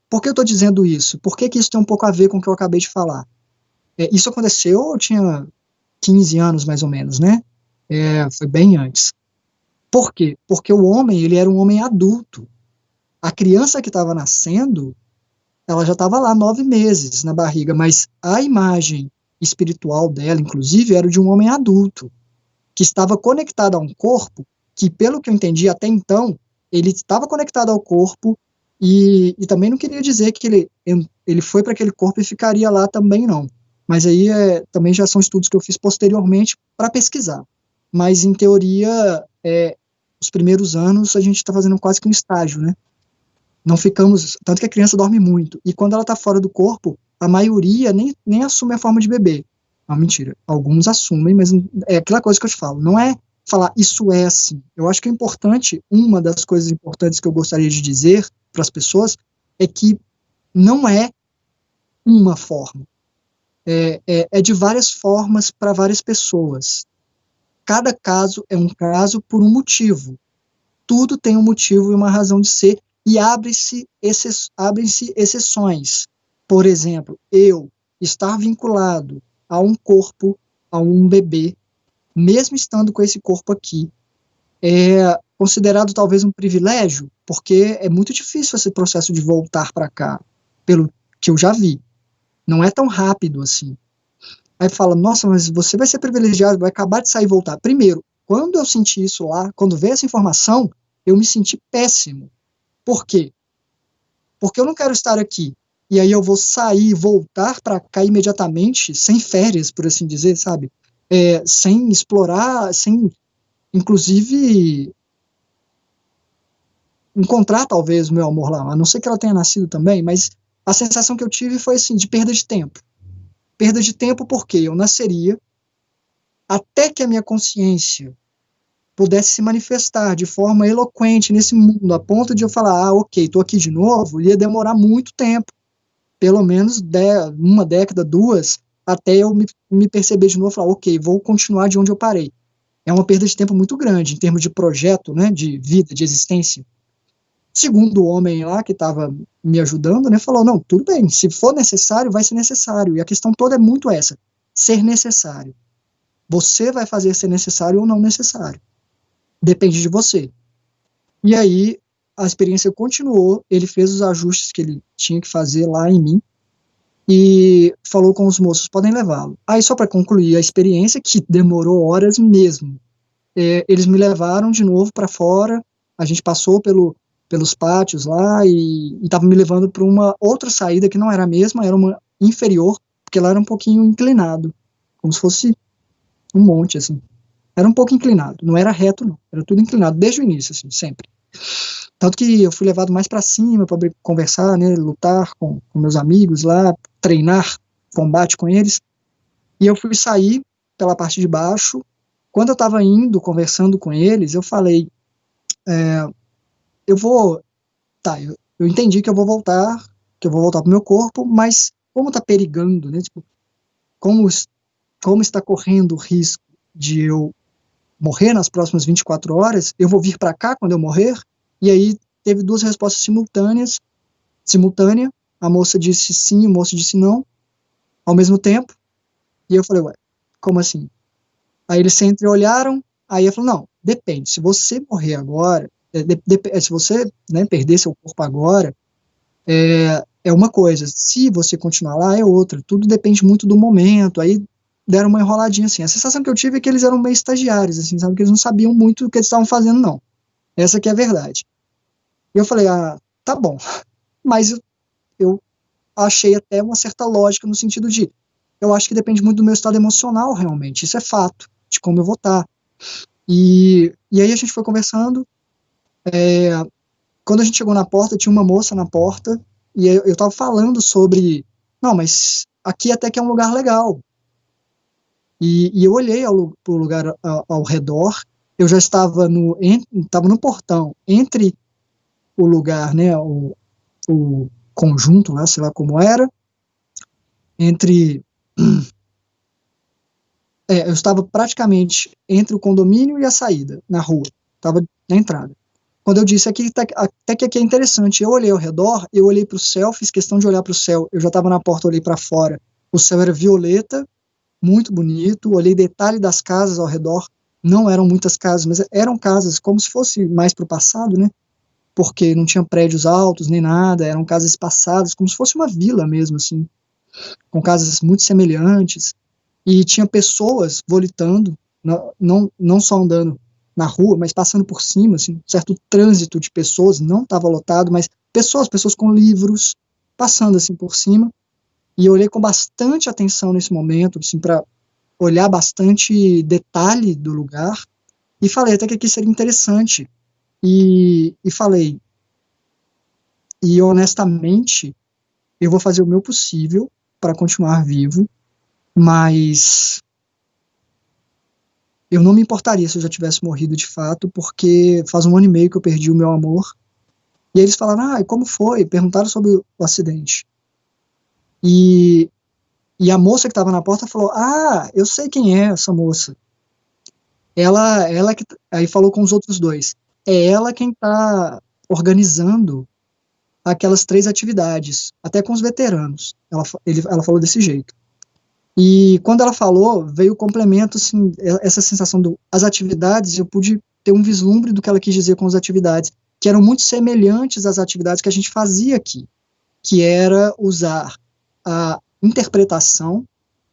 Por que eu estou dizendo isso? Por que isso tem um pouco a ver com o que eu acabei de falar? Isso aconteceu, eu tinha 15 anos mais ou menos, né? Foi bem antes. Por quê? Porque o homem, ele era um homem adulto. A criança que estava nascendo, ela já estava lá 9 meses na barriga, mas a imagem espiritual dela, inclusive, era de um homem adulto, que estava conectado a um corpo que, pelo que eu entendi até então, ele estava conectado ao corpo e também não queria dizer que ele foi para aquele corpo e ficaria lá também, não. Mas aí também já são estudos que eu fiz posteriormente para pesquisar. Mas, em teoria, os primeiros anos a gente está fazendo quase que um estágio, né? Não ficamos, tanto que a criança dorme muito, e quando ela está fora do corpo, a maioria nem assume a forma de bebê. Não, mentira, alguns assumem, mas é aquela coisa que eu te falo, não é falar isso é assim. Eu acho que é importante, uma das coisas importantes que eu gostaria de dizer para as pessoas é que não é uma forma, é de várias formas para várias pessoas. Cada caso é um caso por um motivo. Tudo tem um motivo e uma razão de ser, e abrem-se exceções. Por exemplo, eu estar vinculado a um corpo, a um bebê, mesmo estando com esse corpo aqui, é considerado talvez um privilégio, porque é muito difícil esse processo de voltar para cá, pelo que eu já vi. Não é tão rápido assim. Aí fala, nossa, mas você vai ser privilegiado, vai acabar de sair e voltar. Primeiro, quando eu senti isso lá, quando veio essa informação, eu me senti péssimo. Por quê? Porque eu não quero estar aqui, e aí eu vou sair e voltar para cá imediatamente, sem férias, por assim dizer, sabe? Sem explorar, sem, inclusive, encontrar talvez o meu amor lá, a não ser que ela tenha nascido também, mas a sensação que eu tive foi assim, de perda de tempo. Perda de tempo porque eu nasceria até que a minha consciência pudesse se manifestar de forma eloquente nesse mundo, a ponto de eu falar, ok, estou aqui de novo, ia demorar muito tempo, pelo menos uma década, 2, até eu me perceber de novo e falar, ok, vou continuar de onde eu parei. É uma perda de tempo muito grande, em termos de projeto, né, de vida, de existência. Segundo o homem lá que estava me ajudando, né, falou, não, tudo bem, se for necessário, vai ser necessário, e a questão toda é muito essa, ser necessário. Você vai fazer ser necessário ou não necessário. Depende de você. E aí, a experiência continuou, ele fez os ajustes que ele tinha que fazer lá em mim, e falou com os moços, podem levá-lo. Aí, só para concluir a experiência, que demorou horas mesmo, eles me levaram de novo para fora, a gente passou pelos pátios lá, e estava me levando para uma outra saída, que não era a mesma, era uma inferior, porque lá era um pouquinho inclinado, como se fosse um monte, assim. Era um pouco inclinado, não era reto, não. Era tudo inclinado, desde o início, assim, sempre. Tanto que eu fui levado mais para cima para conversar, né, lutar com meus amigos lá, treinar combate com eles. E eu fui sair pela parte de baixo. Quando eu estava indo, conversando com eles, eu falei, eu vou, tá, eu entendi que eu vou voltar pro meu corpo, mas como tá perigando, né, tipo, como está correndo o risco de eu morrer nas próximas 24 horas, eu vou vir para cá quando eu morrer? E aí teve duas respostas simultânea, a moça disse sim, o moço disse não, ao mesmo tempo, e eu falei, ué, como assim? Aí eles se entreolharam, aí eu falei, não, depende, se você morrer agora, se você, né, perder seu corpo agora, é uma coisa, se você continuar lá é outra, tudo depende muito do momento. Aí deram uma enroladinha assim, a sensação que eu tive é que eles eram meio estagiários, assim, sabe, que eles não sabiam muito o que eles estavam fazendo, não, essa que é a verdade. E eu falei, tá bom, mas eu achei até uma certa lógica no sentido de, eu acho que depende muito do meu estado emocional, realmente, isso é fato, de como eu vou estar. E aí a gente foi conversando, quando a gente chegou na porta, tinha uma moça na porta, e eu tava falando sobre, não, mas aqui até que é um lugar legal. E eu olhei pro lugar ao redor, eu já estava no portão, entre o lugar, né, o conjunto, né, sei lá como era, eu estava praticamente entre o condomínio e a saída, na rua, estava na entrada. Quando eu disse, até que aqui é interessante, eu olhei ao redor, eu olhei para o céu, fiz questão de olhar para o céu, eu já estava na porta, olhei para fora, o céu era violeta, muito bonito, olhei detalhe das casas ao redor, não eram muitas casas, mas eram casas como se fosse mais para o passado, né, porque não tinham prédios altos nem nada, eram casas espaçadas, como se fosse uma vila mesmo, assim, com casas muito semelhantes, e tinha pessoas volitando, não só andando na rua, mas passando por cima, assim, certo trânsito de pessoas, não estava lotado, mas pessoas com livros, passando assim por cima, e eu olhei com bastante atenção nesse momento, assim, para olhar bastante detalhe do lugar, e falei até que aqui seria interessante, e falei, e honestamente, eu vou fazer o meu possível para continuar vivo, mas eu não me importaria se eu já tivesse morrido de fato, porque faz 1 ano e meio que eu perdi o meu amor. E eles falaram, e como foi? Perguntaram sobre o acidente. E a moça que estava na porta falou, eu sei quem é essa moça. Ela que, aí falou com os outros dois, é ela quem está organizando aquelas 3 atividades, até com os veteranos. Ela falou desse jeito. E quando ela falou, veio o complemento, assim, essa sensação as atividades, eu pude ter um vislumbre do que ela quis dizer com as atividades, que eram muito semelhantes às atividades que a gente fazia aqui, que era usar a interpretação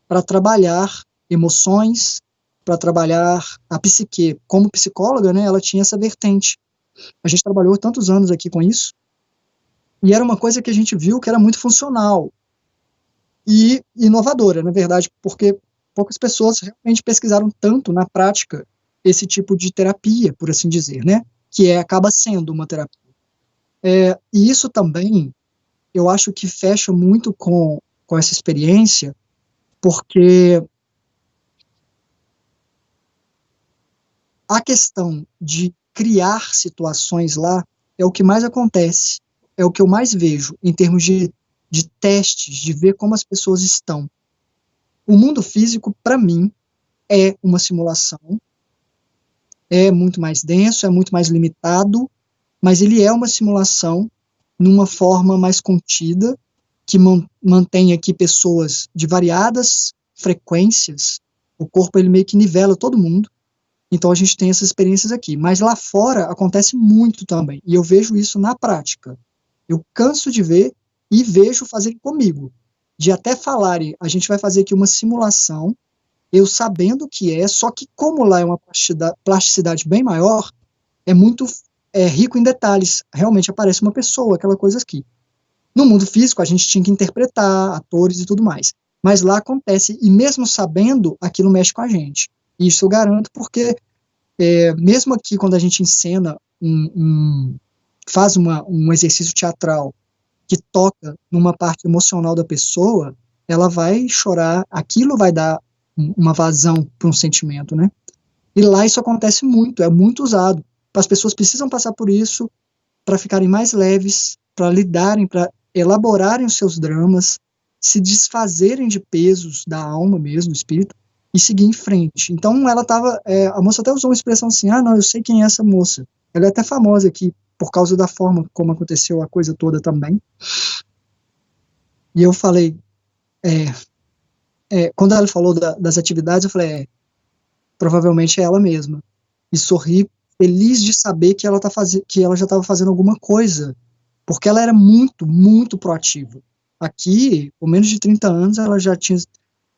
para trabalhar emoções, para trabalhar a psique. Como psicóloga, né, ela tinha essa vertente. A gente trabalhou tantos anos aqui com isso, e era uma coisa que a gente viu que era muito funcional e inovadora, na verdade, porque poucas pessoas realmente pesquisaram tanto na prática esse tipo de terapia, por assim dizer, né, que acaba sendo uma terapia. E isso também, eu acho que fecha muito com essa experiência, porque a questão de criar situações lá é o que mais acontece, é o que eu mais vejo em termos de testes, de ver como as pessoas estão. O mundo físico, para mim, é uma simulação, é muito mais denso, é muito mais limitado, mas ele é uma simulação numa forma mais contida, que mantém aqui pessoas de variadas frequências, o corpo ele meio que nivela todo mundo, então a gente tem essas experiências aqui, mas lá fora acontece muito também, e eu vejo isso na prática. Eu canso de ver e vejo fazer comigo, de até falarem, a gente vai fazer aqui uma simulação, eu sabendo o que só que como lá é uma plasticidade bem maior, é muito rico em detalhes, realmente aparece uma pessoa, aquela coisa aqui. No mundo físico, a gente tinha que interpretar atores e tudo mais, mas lá acontece, e mesmo sabendo, aquilo mexe com a gente. Isso eu garanto porque, mesmo aqui quando a gente encena, faz um exercício teatral que toca numa parte emocional da pessoa, ela vai chorar, aquilo vai dar uma vazão para um sentimento, né? E lá isso acontece muito, é muito usado. As pessoas precisam passar por isso para ficarem mais leves, para lidarem, para elaborarem os seus dramas, se desfazerem de pesos da alma mesmo, do espírito, e seguir em frente. Então ela estava, a moça até usou uma expressão assim, não, eu sei quem é essa moça. Ela é até famosa aqui, por causa da forma como aconteceu a coisa toda também. E eu falei, quando ela falou das atividades, eu falei, provavelmente é ela mesma. E sorri, feliz de saber que ela já estava fazendo alguma coisa, porque ela era muito, muito proativa. Aqui, por menos de 30 anos, ela já tinha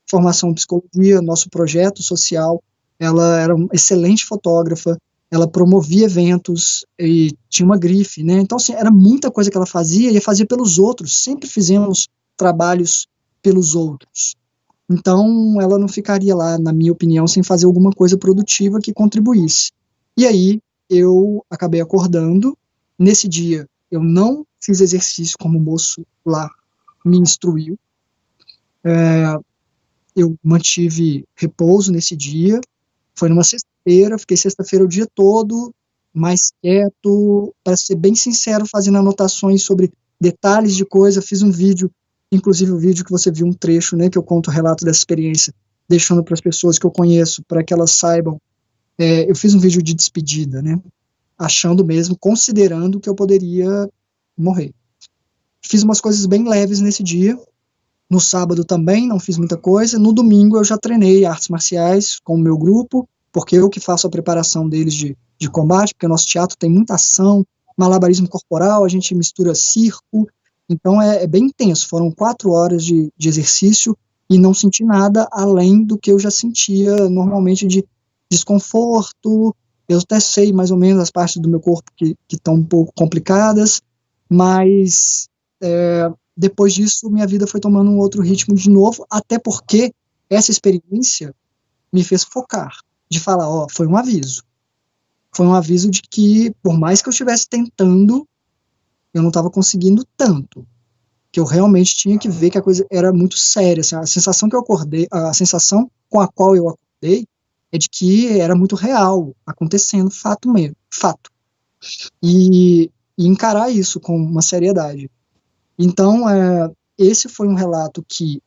formação em psicologia, nosso projeto social, ela era uma excelente fotógrafa, ela promovia eventos e tinha uma grife, né? Então, assim, era muita coisa que ela fazia e fazia pelos outros, sempre fizemos trabalhos pelos outros. Então, ela não ficaria lá, na minha opinião, sem fazer alguma coisa produtiva que contribuísse. E aí, eu acabei acordando. Nesse dia, eu não fiz exercício como o moço lá me instruiu. Eu mantive repouso nesse dia. Foi numa sexta-feira, fiquei sexta-feira o dia todo, mais quieto, para ser bem sincero, fazendo anotações sobre detalhes de coisa. Fiz um vídeo, inclusive o vídeo que você viu um trecho, né, que eu conto o relato dessa experiência, deixando para as pessoas que eu conheço, para que elas saibam. Eu fiz um vídeo de despedida, né, achando mesmo, considerando que eu poderia morrer. Fiz umas coisas bem leves nesse dia. No sábado também não fiz muita coisa. No domingo eu já treinei artes marciais com o meu grupo, porque eu que faço a preparação deles de combate, porque o nosso teatro tem muita ação, malabarismo corporal, a gente mistura circo, então é bem intenso. Foram 4 horas de exercício e não senti nada além do que eu já sentia normalmente de desconforto. Eu até sei mais ou menos as partes do meu corpo que estão um pouco complicadas, mas depois disso minha vida foi tomando um outro ritmo de novo, até porque essa experiência me fez focar, de falar, foi um aviso. Foi um aviso de que, por mais que eu estivesse tentando, eu não estava conseguindo tanto, que eu realmente tinha que ver que a coisa era muito séria. Assim, a sensação que eu acordei, a sensação com a qual eu acordei é de que era muito real, acontecendo, fato mesmo, fato. E encarar isso com uma seriedade. Então, esse foi um relato que,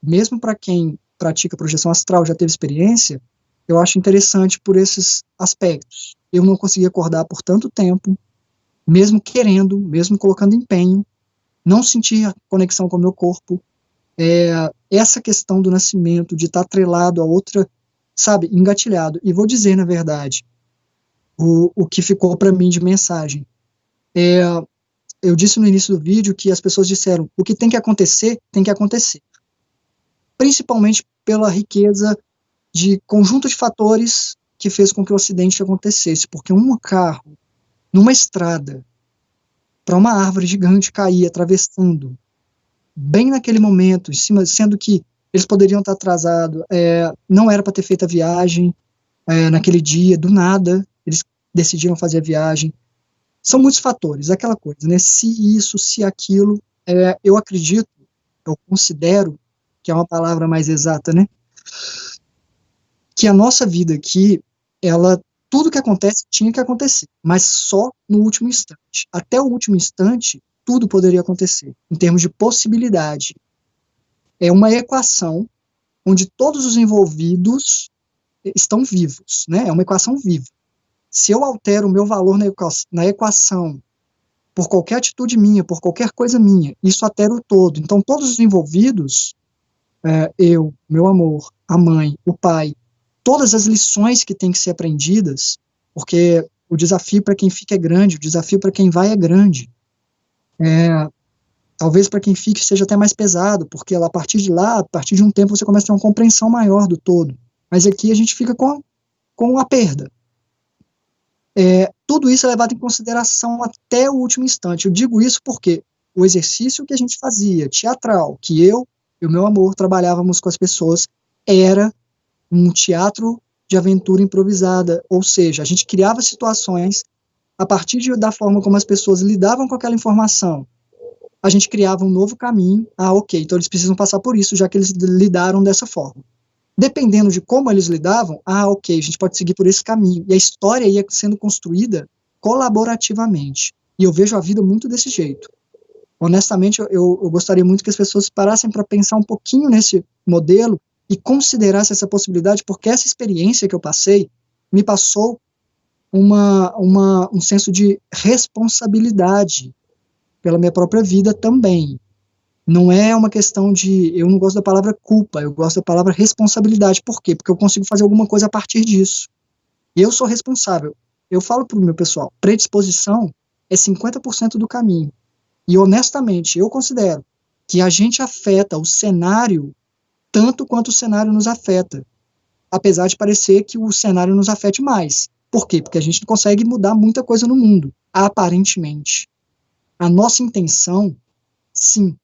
mesmo para quem pratica projeção astral, já teve experiência, eu acho interessante por esses aspectos. Eu não consegui acordar por tanto tempo, mesmo querendo, mesmo colocando empenho, não senti a conexão com o meu corpo. Essa questão do nascimento, de estar atrelado a outra, sabe, engatilhado. E vou dizer, na verdade, o que ficou para mim de mensagem. Eu disse no início do vídeo que as pessoas disseram, o que tem que acontecer, tem que acontecer. Principalmente pela riqueza de conjunto de fatores que fez com que o acidente acontecesse, porque um carro, numa estrada, para uma árvore gigante cair, atravessando, bem naquele momento, em cima, sendo que eles poderiam estar atrasados, não era para ter feito a viagem naquele dia, do nada, eles decidiram fazer a viagem. São muitos fatores, aquela coisa, né? Se isso, se aquilo, eu acredito, eu considero, que é uma palavra mais exata, né? Que a nossa vida aqui, tudo que acontece tinha que acontecer, mas só no último instante. Até o último instante, tudo poderia acontecer, em termos de possibilidade. É uma equação onde todos os envolvidos estão vivos, né? É uma equação viva. Se eu altero o meu valor na equação, por qualquer atitude minha, por qualquer coisa minha, isso altera o todo. Então, todos os envolvidos, eu, meu amor, a mãe, o pai, todas as lições que têm que ser aprendidas, porque o desafio para quem fica é grande, o desafio para quem vai é grande. Talvez para quem fique seja até mais pesado, porque a partir de um tempo, você começa a ter uma compreensão maior do todo. Mas aqui a gente fica com a perda. Tudo isso é levado em consideração até o último instante. Eu digo isso porque o exercício que a gente fazia, teatral, que eu e o meu amor trabalhávamos com as pessoas, era um teatro de aventura improvisada, ou seja, a gente criava situações a partir da forma como as pessoas lidavam com aquela informação. A gente criava um novo caminho. Ok, então eles precisam passar por isso, já que eles lidaram dessa forma. Dependendo de como eles lidavam, ok, a gente pode seguir por esse caminho. E a história ia sendo construída colaborativamente. E eu vejo a vida muito desse jeito. Honestamente, eu gostaria muito que as pessoas parassem para pensar um pouquinho nesse modelo e considerassem essa possibilidade, porque essa experiência que eu passei me passou um senso de responsabilidade pela minha própria vida também. Não é uma questão de... Eu não gosto da palavra culpa, eu gosto da palavra responsabilidade. Por quê? Porque eu consigo fazer alguma coisa a partir disso. Eu sou responsável. Eu falo para o meu pessoal, predisposição é 50% do caminho. E, honestamente, eu considero que a gente afeta o cenário tanto quanto o cenário nos afeta. Apesar de parecer que o cenário nos afete mais. Por quê? Porque a gente não consegue mudar muita coisa no mundo, aparentemente. A nossa intenção, sim,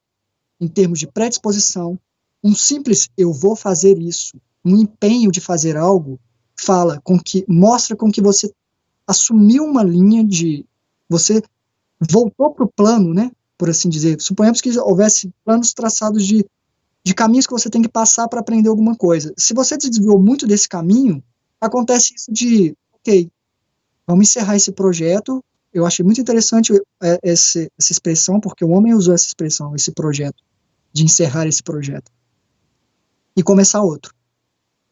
em termos de predisposição, um simples eu vou fazer isso, um empenho de fazer algo, mostra com que você assumiu uma linha de... Você voltou para o plano, né, por assim dizer. Suponhamos que houvesse planos traçados de caminhos que você tem que passar para aprender alguma coisa. Se você desviou muito desse caminho, acontece isso de, ok, vamos encerrar esse projeto. Eu achei muito interessante essa expressão, porque o homem usou essa expressão, esse projeto, de encerrar esse projeto. E começar outro.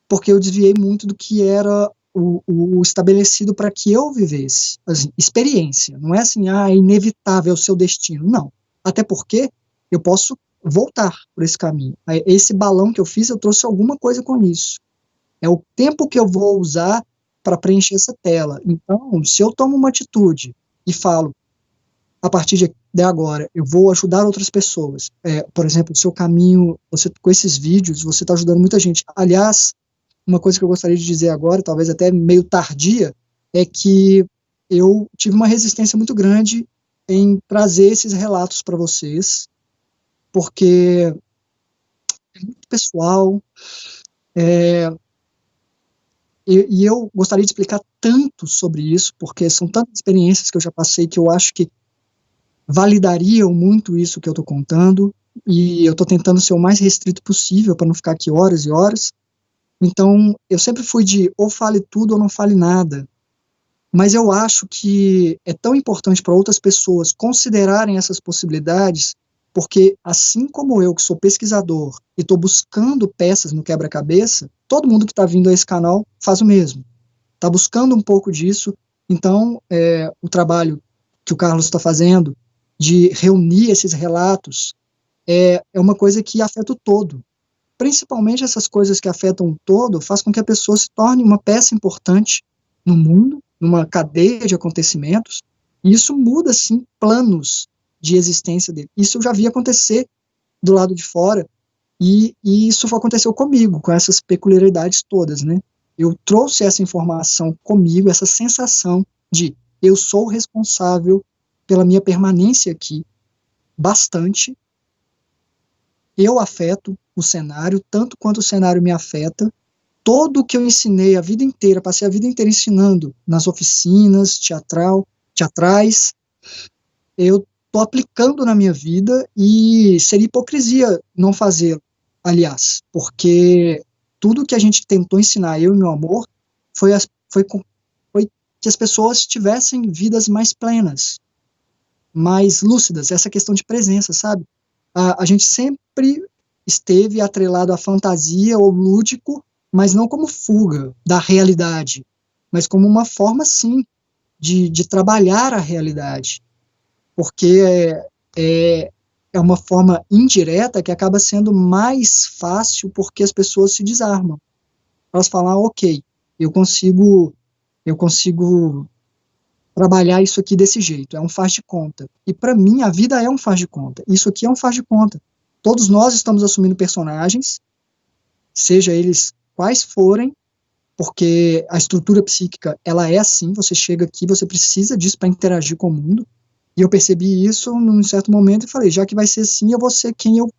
Porque eu desviei muito do que era o estabelecido para que eu vivesse. Assim, experiência. Não é assim, é inevitável o seu destino. Não. Até porque eu posso voltar por esse caminho. Esse balão que eu fiz, eu trouxe alguma coisa com isso. É o tempo que eu vou usar para preencher essa tela. Então, se eu tomo uma atitude e falo, a partir de agora, eu vou ajudar outras pessoas. Por exemplo, o seu caminho, com esses vídeos, você está ajudando muita gente. Aliás, uma coisa que eu gostaria de dizer agora, talvez até meio tardia, é que eu tive uma resistência muito grande em trazer esses relatos para vocês, porque é muito pessoal, e eu gostaria de explicar tanto sobre isso, porque são tantas experiências que eu já passei que eu acho que validariam muito isso que eu estou contando, e eu estou tentando ser o mais restrito possível para não ficar aqui horas e horas. Então, eu sempre fui de ou fale tudo ou não fale nada. Mas eu acho que é tão importante para outras pessoas considerarem essas possibilidades, porque assim como eu, que sou pesquisador e estou buscando peças no quebra-cabeça, todo mundo que está vindo a esse canal faz o mesmo. Está buscando um pouco disso. Então, o trabalho que o Carlos está fazendo de reunir esses relatos é uma coisa que afeta o todo. Principalmente essas coisas que afetam o todo faz com que a pessoa se torne uma peça importante no mundo, numa cadeia de acontecimentos, e isso muda, sim, planos de existência dele. Isso eu já vi acontecer do lado de fora, e isso aconteceu comigo, com essas peculiaridades todas, né? Eu trouxe essa informação comigo, essa sensação de eu sou responsável pela minha permanência aqui, bastante. Eu afeto o cenário, tanto quanto o cenário me afeta. Todo o que eu ensinei a vida inteira, passei a vida inteira ensinando nas oficinas, teatrais, eu estou aplicando na minha vida e seria hipocrisia não fazê-lo, aliás, porque tudo que a gente tentou ensinar, eu e meu amor, foi que as pessoas tivessem vidas mais plenas, mais lúcidas, essa questão de presença, sabe? A gente sempre esteve atrelado à fantasia ou lúdico, mas não como fuga da realidade, mas como uma forma, sim, de trabalhar a realidade, porque é uma forma indireta que acaba sendo mais fácil porque as pessoas se desarmam. Elas falam, ok, eu consigo trabalhar isso aqui desse jeito, é um faz de conta. E para mim, a vida é um faz de conta. Isso aqui é um faz de conta. Todos nós estamos assumindo personagens, seja eles quais forem, porque a estrutura psíquica, ela é assim, você chega aqui, você precisa disso para interagir com o mundo. E eu percebi isso num certo momento e falei, já que vai ser assim, eu vou ser quem eu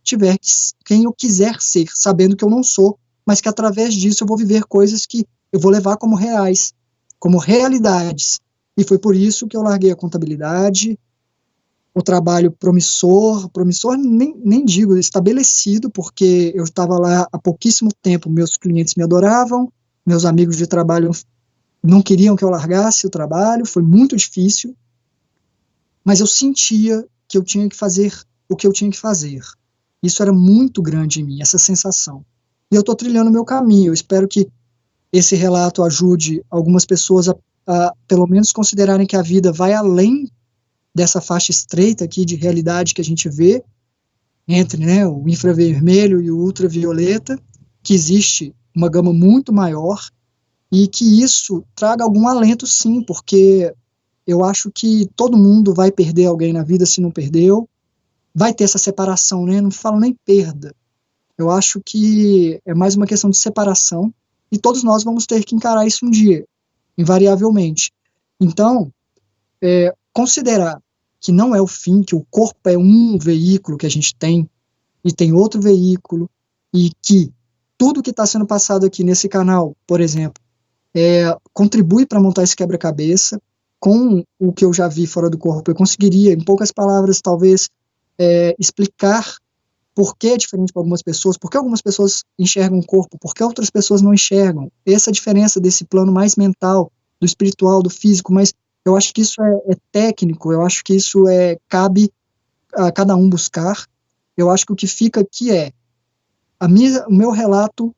quiser ser, sabendo que eu não sou, mas que através disso eu vou viver coisas que eu vou levar como reais, como realidades. E foi por isso que eu larguei a contabilidade, o trabalho promissor nem digo estabelecido, porque eu estava lá há pouquíssimo tempo, meus clientes me adoravam, meus amigos de trabalho não queriam que eu largasse o trabalho, foi muito difícil, mas eu sentia que eu tinha que fazer o que eu tinha que fazer. Isso era muito grande em mim, essa sensação. E eu estou trilhando o meu caminho, eu espero que esse relato ajude algumas pessoas a pelo menos considerarem que a vida vai além dessa faixa estreita aqui de realidade que a gente vê, entre, né, o infravermelho e o ultravioleta, que existe uma gama muito maior, e que isso traga algum alento sim, porque eu acho que todo mundo vai perder alguém na vida se não perdeu, vai ter essa separação, né, não falo nem perda, eu acho que é mais uma questão de separação, e todos nós vamos ter que encarar isso um dia, invariavelmente. Então, considerar que não é o fim, que o corpo é um veículo que a gente tem, e tem outro veículo, e que tudo que está sendo passado aqui nesse canal, por exemplo, contribui para montar esse quebra-cabeça. Com o que eu já vi fora do corpo, eu conseguiria, em poucas palavras, talvez, explicar por que é diferente para algumas pessoas, por que algumas pessoas enxergam o corpo, por que outras pessoas não enxergam. Essa diferença desse plano mais mental, do espiritual, do físico, mas eu acho que isso é técnico, eu acho que isso cabe a cada um buscar. Eu acho que o que fica aqui o meu relato,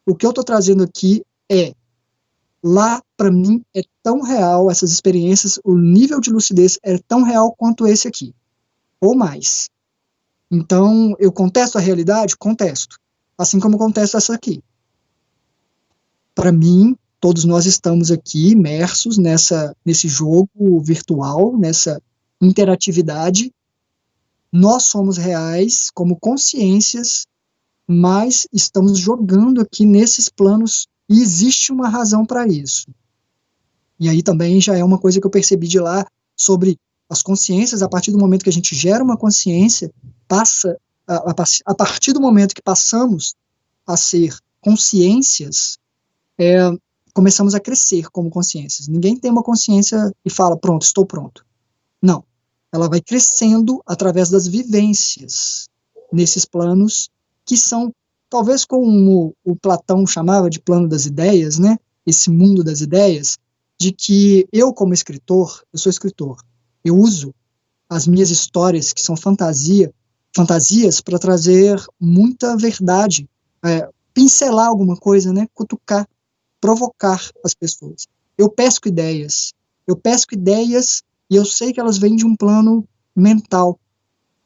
o que eu estou trazendo aqui lá, para mim, é tão real, essas experiências, o nível de lucidez é tão real quanto esse aqui, ou mais. Então, eu contesto a realidade? Contesto. Assim como eu contesto essa aqui. Para mim, todos nós estamos aqui imersos nesse jogo virtual, nessa interatividade. Nós somos reais como consciências, mas estamos jogando aqui nesses planos e existe uma razão para isso. E aí também já é uma coisa que eu percebi de lá sobre as consciências. A partir do momento que a gente gera uma consciência, a partir do momento que passamos a ser consciências, começamos a crescer como consciências. Ninguém tem uma consciência e fala, pronto, estou pronto. Não. Ela vai crescendo através das vivências nesses planos que são, talvez como o Platão chamava de plano das ideias, né? Esse mundo das ideias, de que eu, como escritor, eu sou escritor, eu uso as minhas histórias, que são fantasias, para trazer muita verdade, pincelar alguma coisa, né? Cutucar, provocar as pessoas. Eu pesco ideias e eu sei que elas vêm de um plano mental.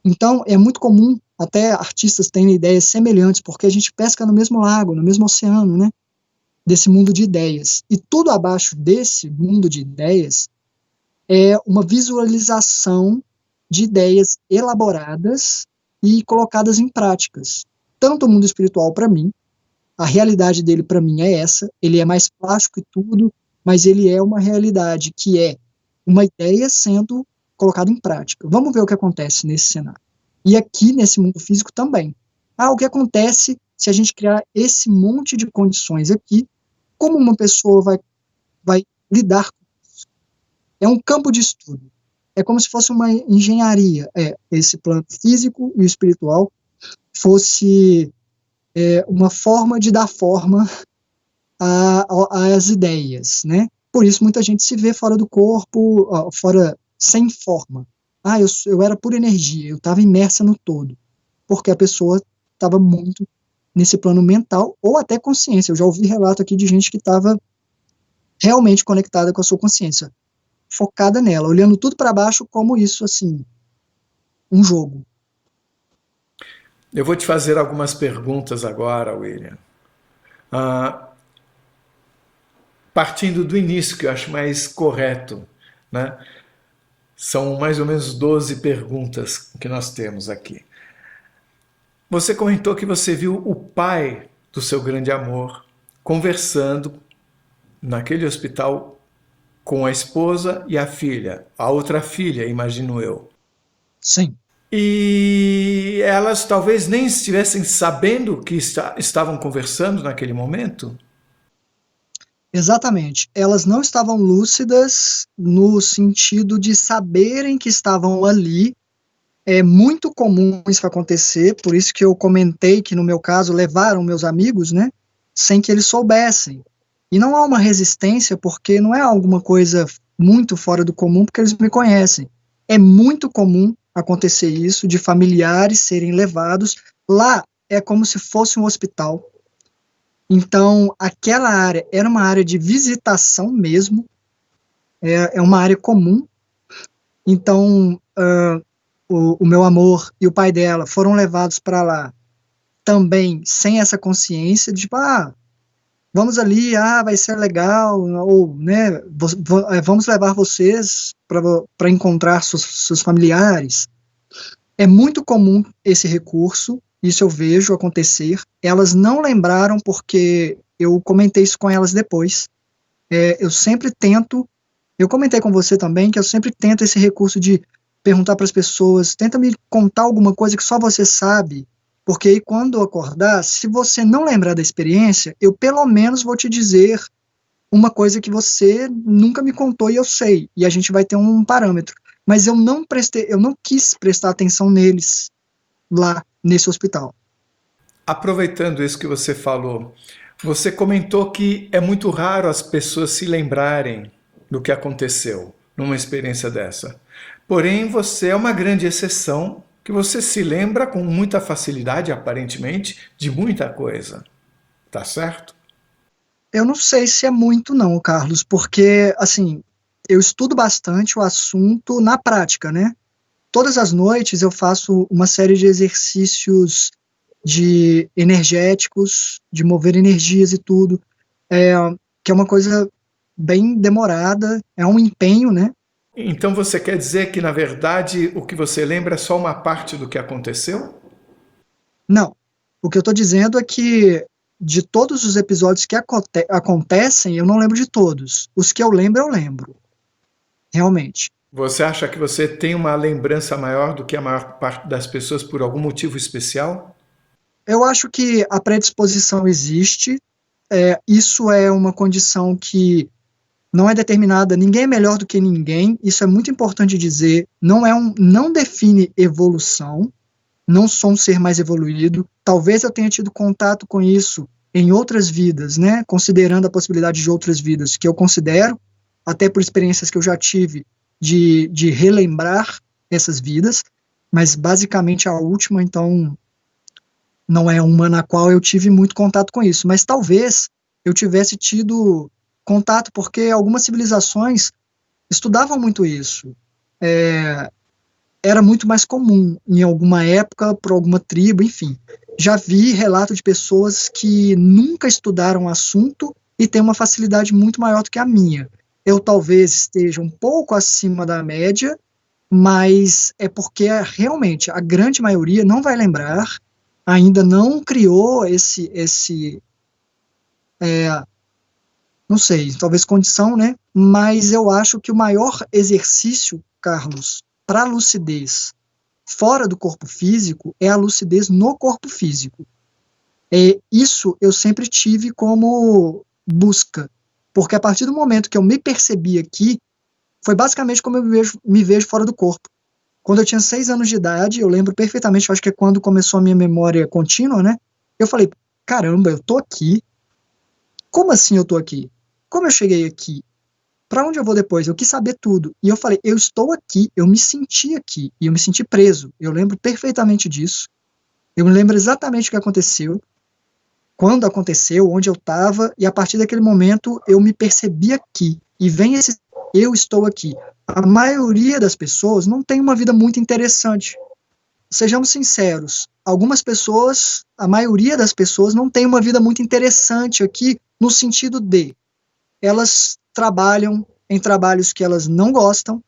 Então, é muito comum, até artistas terem ideias semelhantes, porque a gente pesca no mesmo lago, no mesmo oceano, né? Desse mundo de ideias. E tudo abaixo desse mundo de ideias é uma visualização de ideias elaboradas e colocadas em práticas. Tanto o mundo espiritual, para mim, a realidade dele, para mim, é essa. Ele é mais plástico e tudo, mas ele é uma realidade que é uma ideia sendo colocada em prática. Vamos ver o que acontece nesse cenário. E aqui, nesse mundo físico também. O que acontece se a gente criar esse monte de condições aqui, como uma pessoa vai lidar com isso? É um campo de estudo. É como se fosse uma engenharia. Esse plano físico e o espiritual fosse uma forma de dar forma às ideias, né? Por isso muita gente se vê fora do corpo, sem forma. Eu era pura energia, eu estava imersa no todo, porque a pessoa estava muito nesse plano mental, ou até consciência. Eu já ouvi relato aqui de gente que estava realmente conectada com a sua consciência, focada nela, olhando tudo para baixo como isso, assim, um jogo. Eu vou te fazer algumas perguntas agora, William. Partindo do início, que eu acho mais correto, né? São mais ou menos 12 perguntas que nós temos aqui. Você comentou que você viu o pai do seu grande amor conversando naquele hospital com a esposa e a filha, a outra filha, imagino eu. Sim. E elas talvez nem estivessem sabendo que estavam conversando naquele momento? Exatamente. Elas não estavam lúcidas no sentido de saberem que estavam ali. É muito comum isso acontecer, por isso que eu comentei que no meu caso levaram meus amigos, né, sem que eles soubessem. E não há uma resistência porque não é alguma coisa muito fora do comum, porque eles me conhecem. É muito comum acontecer isso, de familiares serem levados. Lá é como se fosse um hospital. Então, aquela área era uma área de visitação mesmo, é uma área comum. Então, o meu amor e o pai dela foram levados para lá também sem essa consciência de, tipo, vamos ali, vai ser legal, ou, né, vamos levar vocês para encontrar seus familiares. É muito comum esse recurso, isso eu vejo acontecer. Elas não lembraram porque eu comentei isso com elas depois. Eu sempre tento, eu comentei com você também, que eu sempre tento esse recurso de perguntar para as pessoas, tenta me contar alguma coisa que só você sabe, porque aí quando eu acordar, se você não lembrar da experiência, eu pelo menos vou te dizer uma coisa que você nunca me contou e eu sei, e a gente vai ter um parâmetro. Mas eu não quis prestar atenção neles lá nesse hospital. Aproveitando isso que você falou, você comentou que é muito raro as pessoas se lembrarem do que aconteceu numa experiência dessa. Porém, você é uma grande exceção, que você se lembra com muita facilidade, aparentemente, de muita coisa. Tá certo? Eu não sei se é muito não, Carlos, porque, assim, eu estudo bastante o assunto na prática, né? Todas as noites eu faço uma série de exercícios de energéticos, de mover energias e tudo, que é uma coisa bem demorada, é um empenho, né? Então você quer dizer que, na verdade, o que você lembra é só uma parte do que aconteceu? Não. O que eu estou dizendo é que de todos os episódios que acontecem, eu não lembro de todos. Os que eu lembro. Realmente. Você acha que você tem uma lembrança maior do que a maior parte das pessoas por algum motivo especial? Eu acho que a predisposição existe. Isso é uma condição que não é determinada, ninguém é melhor do que ninguém, isso é muito importante dizer, não define evolução, não sou um ser mais evoluído, talvez eu tenha tido contato com isso em outras vidas, né, considerando a possibilidade de outras vidas, que eu considero, até por experiências que eu já tive, de relembrar essas vidas, mas basicamente a última, então, não é uma na qual eu tive muito contato com isso, mas talvez eu tivesse tido contato, porque algumas civilizações estudavam muito isso. Era muito mais comum em alguma época, por alguma tribo, enfim. Já vi relato de pessoas que nunca estudaram o assunto e têm uma facilidade muito maior do que a minha. Eu talvez esteja um pouco acima da média, mas é porque realmente a grande maioria não vai lembrar, ainda não criou não sei, talvez condição, né? Mas eu acho que o maior exercício, Carlos, para a lucidez fora do corpo físico é a lucidez no corpo físico. Isso eu sempre tive como busca, porque a partir do momento que eu me percebi aqui, foi basicamente como eu me vejo fora do corpo. Quando eu tinha 6 anos de idade, eu lembro perfeitamente, eu acho que é quando começou a minha memória contínua, né? Eu falei, caramba, eu tô aqui. Como assim eu tô aqui? Como eu cheguei aqui? Para onde eu vou depois? Eu quis saber tudo. E eu falei, eu estou aqui, eu me senti aqui, e eu me senti preso. Eu lembro perfeitamente disso. Eu me lembro exatamente o que aconteceu, quando aconteceu, onde eu estava, e a partir daquele momento eu me percebi aqui. E vem esse eu estou aqui. A maioria das pessoas não tem uma vida muito interessante. Sejamos sinceros, algumas pessoas, a maioria das pessoas não tem uma vida muito interessante aqui, no sentido de elas trabalham em trabalhos que elas não gostam,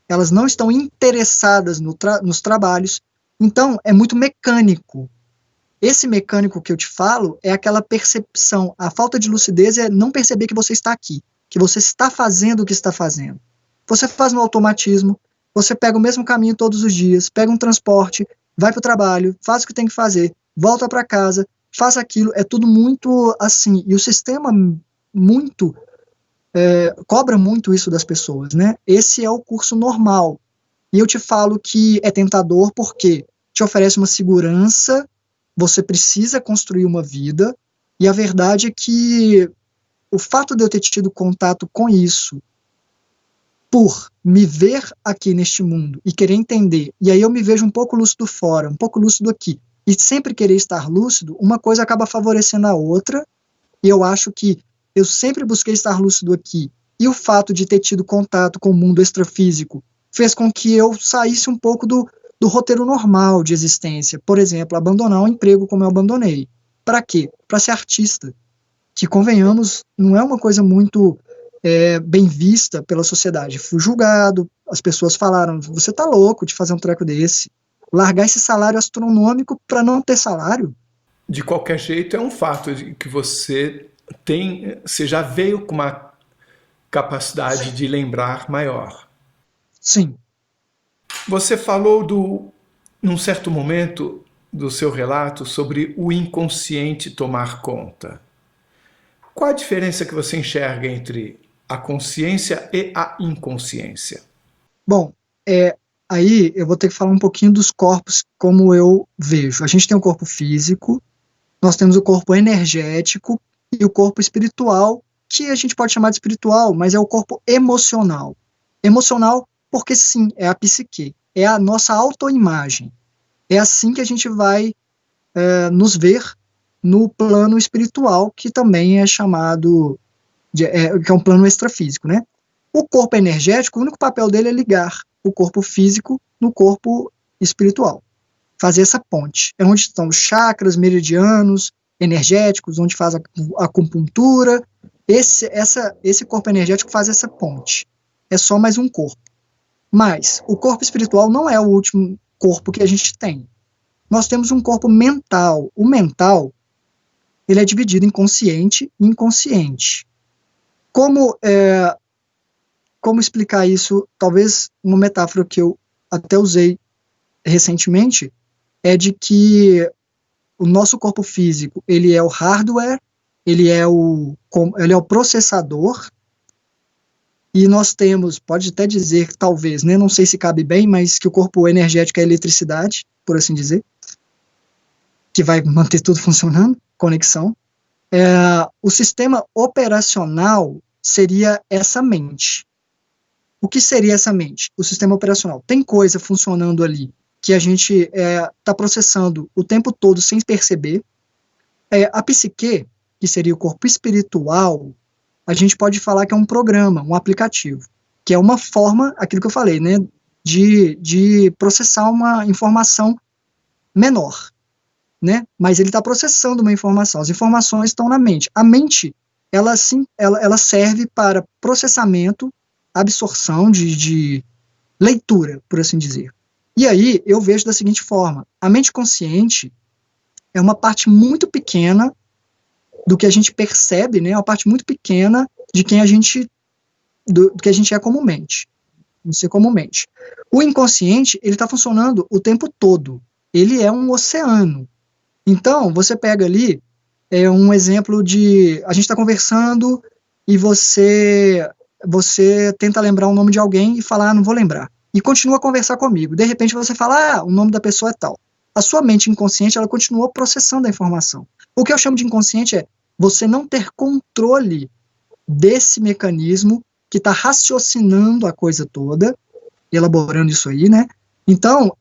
elas não estão interessadas nos trabalhos, então é muito mecânico. Esse mecânico que eu te falo é aquela percepção, a falta de lucidez é não perceber que você está aqui, que você está fazendo o que está fazendo. Você faz no automatismo, você pega o mesmo caminho todos os dias, pega um transporte, vai para o trabalho, faz o que tem que fazer, volta para casa, faz aquilo, é tudo muito assim, e o sistema muito, cobra muito isso das pessoas, né? Esse é o curso normal. E eu te falo que é tentador porque te oferece uma segurança, você precisa construir uma vida, e a verdade é que o fato de eu ter tido contato com isso, por me ver aqui neste mundo e querer entender, e aí eu me vejo um pouco lúcido fora, um pouco lúcido aqui, e sempre querer estar lúcido, uma coisa acaba favorecendo a outra, e eu acho que eu sempre busquei estar lúcido aqui, e o fato de ter tido contato com o mundo extrafísico fez com que eu saísse um pouco do roteiro normal de existência. Por exemplo, abandonar um emprego como eu abandonei. Para quê? Para ser artista. Que, convenhamos, não é uma coisa muito bem vista pela sociedade. Fui julgado, as pessoas falaram, você tá louco de fazer um treco desse. Largar esse salário astronômico para não ter salário? De qualquer jeito, é um fato de que você já veio com uma capacidade de lembrar maior. Sim. Você falou num certo momento do seu relato sobre o inconsciente tomar conta. Qual a diferença que você enxerga entre a consciência e a inconsciência? Bom, aí eu vou ter que falar um pouquinho dos corpos como eu vejo. A gente tem o corpo físico, nós temos o corpo energético e o corpo espiritual, que a gente pode chamar de espiritual, mas é o corpo emocional. Emocional porque sim, é a psique, é a nossa autoimagem. É assim que a gente vai nos ver no plano espiritual, que também é chamado, que é um plano extrafísico, né? O corpo energético, o único papel dele é ligar o corpo físico no corpo espiritual. Fazer essa ponte. É onde estão os chakras, meridianos, energéticos, onde faz a acupuntura. Esse corpo energético faz essa ponte. É só mais um corpo. Mas o corpo espiritual não é o último corpo que a gente tem. Nós temos um corpo mental. O mental, ele é dividido em consciente e inconsciente. Como explicar isso? Talvez uma metáfora que eu até usei recentemente é de que o nosso corpo físico, ele é o hardware, ele é o processador, e nós temos, pode até dizer, talvez, né, não sei se cabe bem, mas que o corpo energético é a eletricidade, por assim dizer, que vai manter tudo funcionando, conexão. O sistema operacional seria essa mente. O que seria essa mente? O sistema operacional. Tem coisa funcionando ali que a gente está processando o tempo todo sem perceber. A psique, que seria o corpo espiritual, a gente pode falar que é um programa, um aplicativo, que é uma forma, aquilo que eu falei, né, de processar uma informação menor, né, mas ele está processando uma informação, as informações estão na mente. A mente, ela serve para processamento, absorção de leitura, por assim dizer. E aí eu vejo da seguinte forma: a mente consciente é uma parte muito pequena do que a gente percebe, né? Uma parte muito pequena de quem do que a gente é comumente. Não comumente. O inconsciente, ele está funcionando o tempo todo. Ele é um oceano. Então, você pega ali um exemplo de... A gente está conversando e você tenta lembrar o nome de alguém e fala, não vou lembrar. E continua a conversar comigo. De repente você fala, o nome da pessoa é tal. A sua mente inconsciente, ela continua processando a informação. O que eu chamo de inconsciente é você não ter controle desse mecanismo que está raciocinando a coisa toda, elaborando isso aí, né? Então,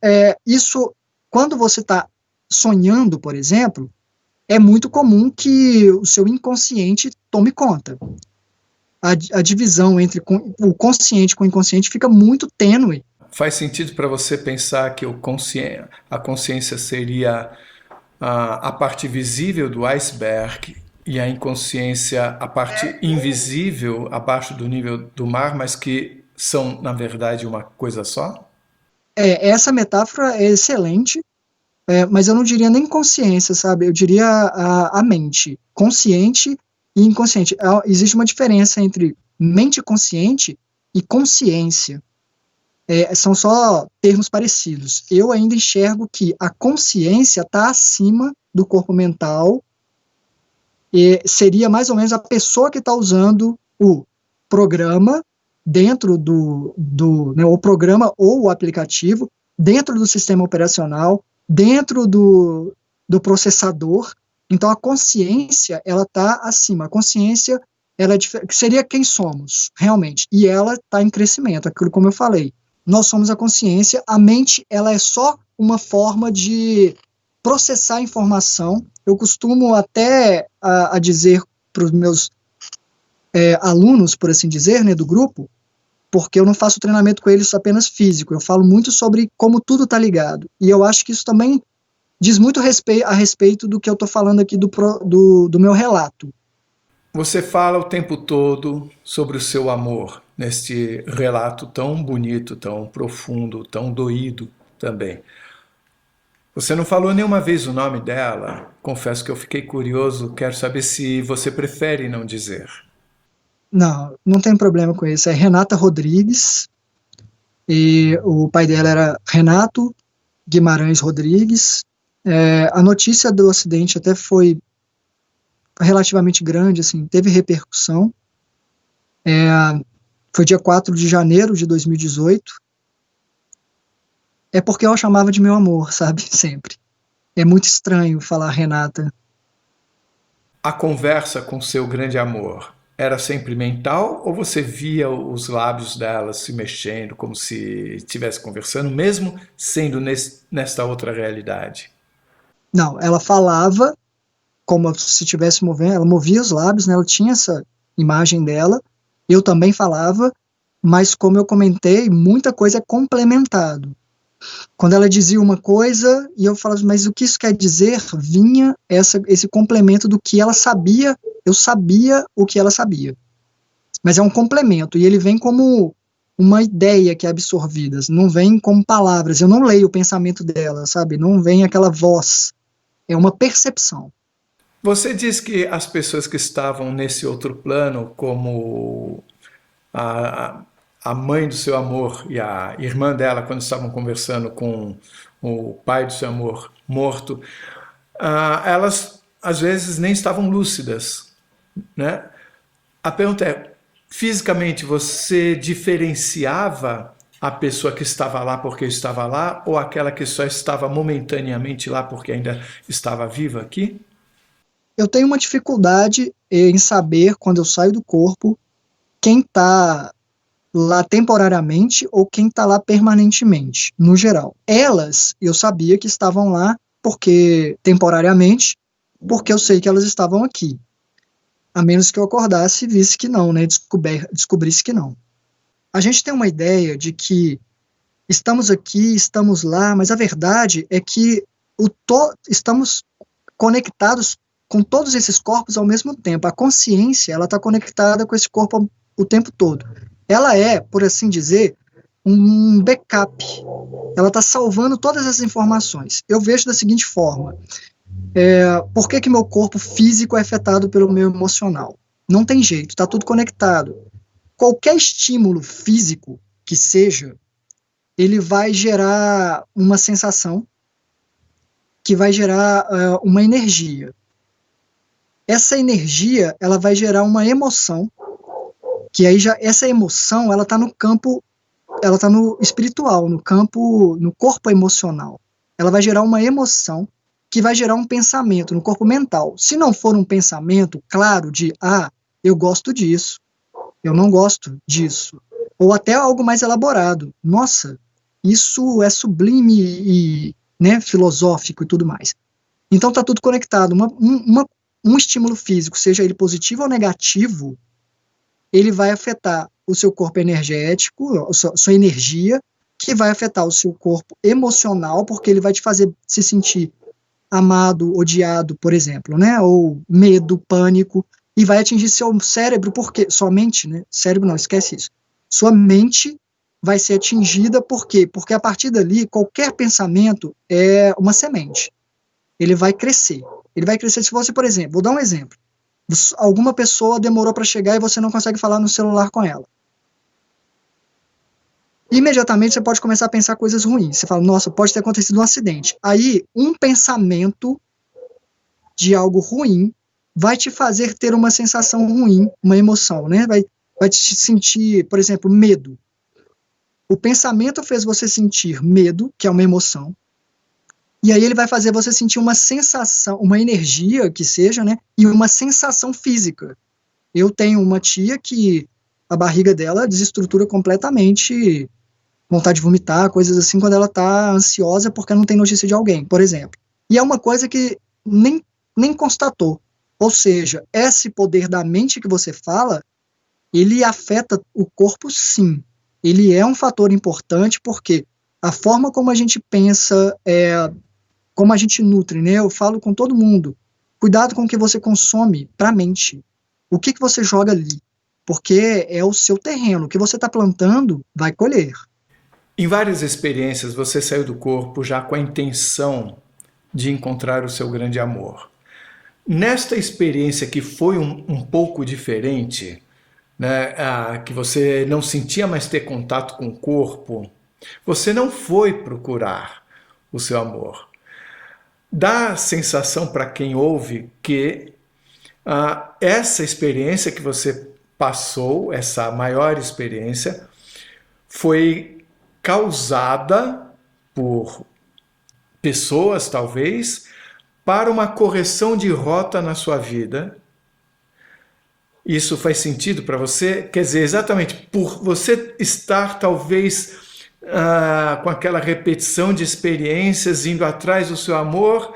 isso, quando você está sonhando, por exemplo, é muito comum que o seu inconsciente tome conta. A divisão entre o consciente com o inconsciente fica muito tênue. Faz sentido para você pensar que a consciência seria a parte visível do iceberg e a inconsciência a parte invisível abaixo do nível do mar, mas que são, na verdade, uma coisa só? Essa metáfora é excelente, mas eu não diria nem consciência, sabe? Eu diria a mente. Consciente e inconsciente. Existe uma diferença entre mente consciente e consciência. São só termos parecidos. Eu ainda enxergo que a consciência está acima do corpo mental seria mais ou menos a pessoa que está usando o programa dentro né, o programa ou o aplicativo, dentro do sistema operacional, dentro do processador. Então, a consciência, ela está acima. A consciência, ela seria quem somos, realmente. E ela está em crescimento, aquilo como eu falei. Nós somos a consciência, a mente, ela é só uma forma de processar informação. Eu costumo até a dizer para os meus alunos, por assim dizer, né, do grupo, porque eu não faço treinamento com eles apenas físico, eu falo muito sobre como tudo está ligado. E eu acho que isso também diz muito a respeito do que eu estou falando aqui do meu relato. Você fala o tempo todo sobre o seu amor, neste relato tão bonito, tão profundo, tão doído também. Você não falou nenhuma vez o nome dela. Confesso que eu fiquei curioso, quero saber se você prefere não dizer. Não, não tem problema com isso. É Renata Rodrigues, e o pai dela era Renato Guimarães Rodrigues. A notícia do acidente até foi relativamente grande, assim, teve repercussão. Foi dia 4 de janeiro de 2018. É porque eu a chamava de meu amor, sabe? Sempre. É muito estranho falar Renata. A conversa com seu grande amor era sempre mental ou você via os lábios dela se mexendo como se estivesse conversando, mesmo sendo nesta outra realidade? Não, ela falava como se estivesse movendo, ela movia os lábios, né? Ela tinha essa imagem dela, eu também falava, mas como eu comentei, muita coisa é complementado. Quando ela dizia uma coisa, e eu falava, mas o que isso quer dizer? Vinha esse complemento do que ela sabia, eu sabia o que ela sabia. Mas é um complemento, e ele vem como uma ideia que é absorvida, não vem como palavras, eu não leio o pensamento dela, sabe? Não vem aquela voz, é uma percepção. Você diz que as pessoas que estavam nesse outro plano, como a mãe do seu amor e a irmã dela, quando estavam conversando com o pai do seu amor morto, elas às vezes nem estavam lúcidas, né? A pergunta é, fisicamente você diferenciava a pessoa que estava lá porque estava lá ou aquela que só estava momentaneamente lá porque ainda estava viva aqui? Eu tenho uma dificuldade em saber, quando eu saio do corpo, quem está lá temporariamente ou quem está lá permanentemente, no geral. Elas, eu sabia que estavam lá porque temporariamente, porque eu sei que elas estavam aqui. A menos que eu acordasse e visse que não, né? Descobrisse que não. A gente tem uma ideia de que estamos aqui, estamos lá, mas a verdade é que estamos conectados com todos esses corpos ao mesmo tempo. A consciência, ela está conectada com esse corpo o tempo todo. Ela é, por assim dizer, um backup. Ela está salvando todas as informações. Eu vejo da seguinte forma. Por que meu corpo físico é afetado pelo meu emocional? Não tem jeito, está tudo conectado. Qualquer estímulo físico que seja, ele vai gerar uma sensação, que vai gerar uma energia. Essa energia, ela vai gerar uma emoção, que aí já essa emoção, ela está no campo, ela está no espiritual, no corpo emocional. Ela vai gerar uma emoção que vai gerar um pensamento no corpo mental. Se não for um pensamento claro de, eu gosto disso, eu não gosto disso, ou até algo mais elaborado, nossa, isso é sublime e né, filosófico e tudo mais. Então está tudo conectado. Um estímulo físico, seja ele positivo ou negativo, ele vai afetar o seu corpo energético, a sua energia, que vai afetar o seu corpo emocional, porque ele vai te fazer se sentir amado, odiado, por exemplo, né? Ou medo, pânico, e vai atingir seu cérebro, porque sua mente, né? Cérebro não, esquece isso. Sua mente vai ser atingida, por quê? Porque a partir dali, qualquer pensamento é uma semente. Ele vai crescer. Ele vai crescer se você, por exemplo, vou dar um exemplo. Alguma pessoa demorou para chegar e você não consegue falar no celular com ela. Imediatamente você pode começar a pensar coisas ruins. Você fala, nossa, pode ter acontecido um acidente. Aí, um pensamento de algo ruim vai te fazer ter uma sensação ruim, uma emoção, né? Vai te sentir, por exemplo, medo. O pensamento fez você sentir medo, que é uma emoção, e aí ele vai fazer você sentir uma sensação, uma energia que seja, né? E uma sensação física. Eu tenho uma tia que a barriga dela desestrutura completamente, vontade de vomitar, coisas assim, quando ela está ansiosa porque não tem notícia de alguém, por exemplo. E é uma coisa que nem constatou. Ou seja, esse poder da mente que você fala, ele afeta o corpo, sim. Ele é um fator importante porque a forma como a gente pensa, como a gente nutre, né? Eu falo com todo mundo, cuidado com o que você consome para a mente. O que você joga ali? Porque é o seu terreno. O que você está plantando, vai colher. Em várias experiências, você saiu do corpo já com a intenção de encontrar o seu grande amor. Nesta experiência que foi um pouco diferente, né, que você não sentia mais ter contato com o corpo, você não foi procurar o seu amor. Dá a sensação para quem ouve que essa experiência que você passou, essa maior experiência, foi causada por pessoas, talvez, para uma correção de rota na sua vida. Isso faz sentido para você? Quer dizer, exatamente por você estar, talvez, com aquela repetição de experiências, indo atrás do seu amor,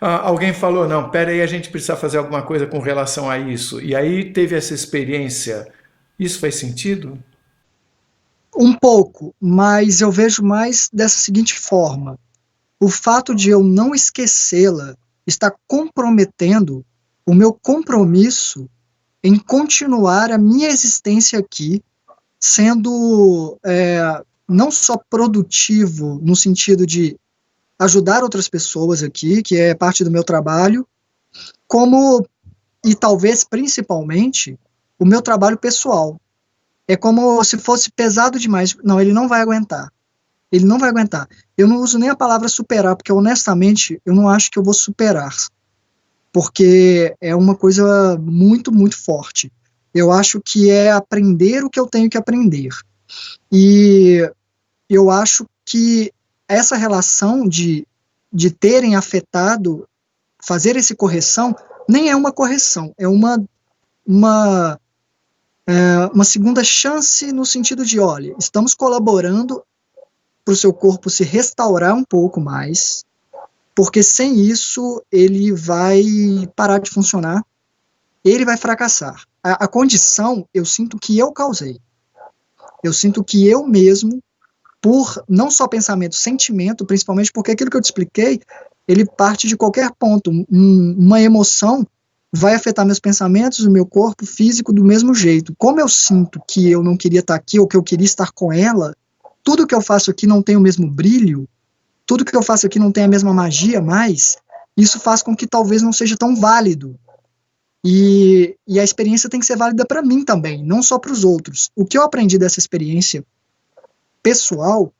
alguém falou, não, peraí, a gente precisa fazer alguma coisa com relação a isso. E aí teve essa experiência. Isso faz sentido? Um pouco, mas eu vejo mais dessa seguinte forma. O fato de eu não esquecê-la está comprometendo o meu compromisso em continuar a minha existência aqui, sendo não só produtivo no sentido de ajudar outras pessoas aqui, que é parte do meu trabalho, como, e talvez principalmente, o meu trabalho pessoal. É como se fosse pesado demais. Não, ele não vai aguentar. Ele não vai aguentar. Eu não uso nem a palavra superar, porque honestamente eu não acho que eu vou superar. Porque é uma coisa muito, muito forte. Eu acho que é aprender o que eu tenho que aprender. E eu acho que essa relação de terem afetado, fazer essa correção, nem é uma correção, é uma segunda chance no sentido de, olha, estamos colaborando para o seu corpo se restaurar um pouco mais, porque sem isso ele vai parar de funcionar, ele vai fracassar. A condição, eu sinto que eu causei. Eu sinto que eu mesmo, por não só pensamento, sentimento, principalmente porque aquilo que eu te expliquei, ele parte de qualquer ponto. Uma emoção vai afetar meus pensamentos, o meu corpo físico do mesmo jeito. Como eu sinto que eu não queria estar aqui, ou que eu queria estar com ela, tudo que eu faço aqui não tem o mesmo brilho, tudo que eu faço aqui não tem a mesma magia mais, isso faz com que talvez não seja tão válido. E a experiência tem que ser válida para mim também, não só para os outros. O que eu aprendi dessa experiência pessoal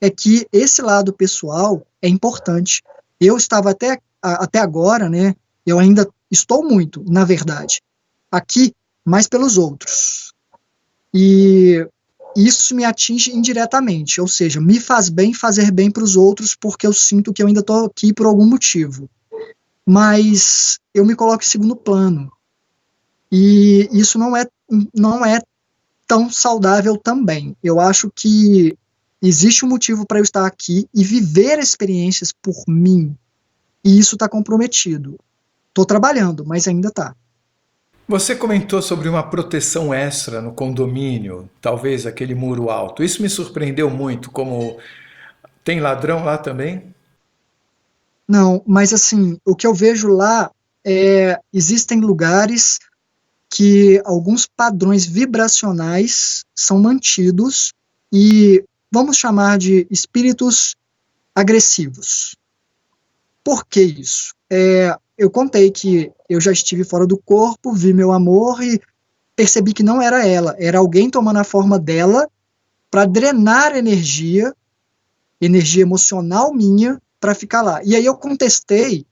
é que esse lado pessoal é importante. Eu estava até agora, né, eu ainda estou muito, na verdade, aqui, mais pelos outros. E isso me atinge indiretamente, ou seja, me faz bem fazer bem para os outros, porque eu sinto que eu ainda estou aqui por algum motivo. Mas eu me coloco em segundo plano. E isso não é tão saudável também. Eu acho que existe um motivo para eu estar aqui e viver experiências por mim. E isso está comprometido. Estou trabalhando, mas ainda está. Você comentou sobre uma proteção extra no condomínio, talvez aquele muro alto. Isso me surpreendeu muito, como tem ladrão lá também? Não, mas assim, o que eu vejo lá existem lugares que alguns padrões vibracionais são mantidos e vamos chamar de espíritos agressivos. Por que isso? Eu contei que eu já estive fora do corpo, vi meu amor e percebi que não era ela, era alguém tomando a forma dela para drenar energia emocional minha para ficar lá. E aí eu contestei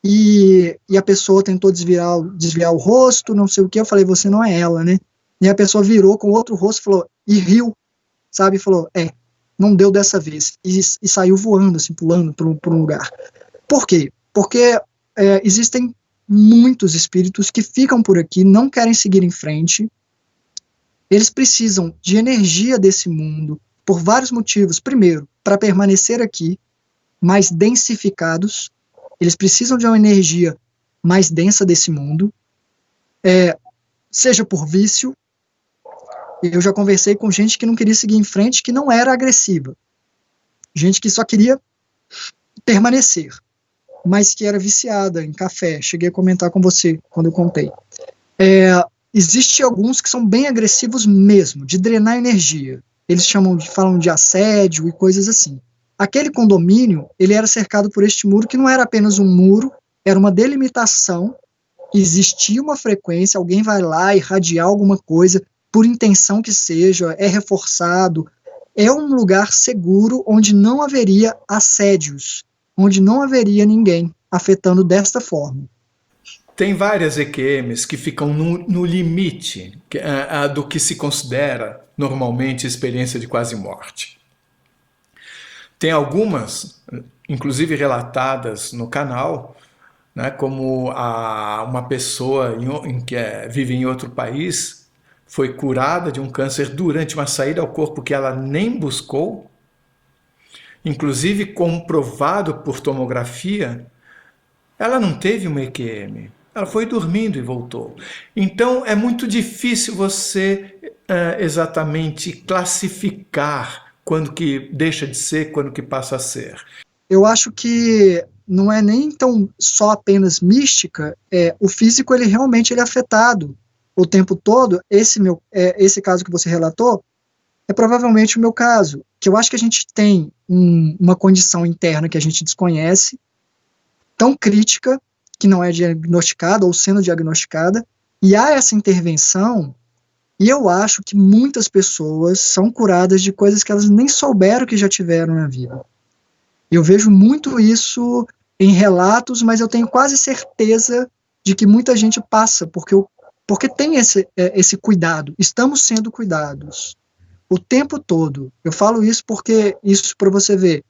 e a pessoa tentou desviar o rosto, não sei o que, eu falei, você não é ela, né? E a pessoa virou com outro rosto, falou, e riu, sabe? Falou, não deu dessa vez. E saiu voando, assim, pulando para um lugar. Por quê? Porque existem muitos espíritos que ficam por aqui, não querem seguir em frente. Eles precisam de energia desse mundo, por vários motivos. Primeiro, para permanecer aqui, mais densificados. Eles precisam de uma energia mais densa desse mundo, seja por vício. Eu já conversei com gente que não queria seguir em frente, que não era agressiva. Gente que só queria permanecer, mas que era viciada em café. Cheguei a comentar com você quando eu contei. Existem alguns que são bem agressivos mesmo, de drenar energia. Eles falam de assédio e coisas assim. Aquele condomínio, ele era cercado por este muro, que não era apenas um muro, era uma delimitação, existia uma frequência, alguém vai lá irradiar alguma coisa, por intenção que seja, é reforçado, é um lugar seguro onde não haveria assédios, onde não haveria ninguém afetando desta forma. Tem várias EQMs que ficam no limite do que se considera normalmente experiência de quase morte. Tem algumas, inclusive relatadas no canal, né, como uma pessoa que vive em outro país foi curada de um câncer durante uma saída ao corpo que ela nem buscou, inclusive comprovado por tomografia, ela não teve uma EQM, ela foi dormindo e voltou. Então é muito difícil você exatamente classificar quando que deixa de ser, quando que passa a ser. Eu acho que não é nem tão só apenas mística, o físico ele realmente é afetado o tempo todo. Esse caso que você relatou é provavelmente o meu caso, que eu acho que a gente tem uma condição interna que a gente desconhece, tão crítica, que não é diagnosticada ou sendo diagnosticada, e há essa intervenção. E eu acho que muitas pessoas são curadas de coisas que elas nem souberam que já tiveram na vida. Eu vejo muito isso em relatos, mas eu tenho quase certeza de que muita gente passa, porque tem esse cuidado. Estamos sendo cuidados o tempo todo. Eu falo isso porque, isso para você ver,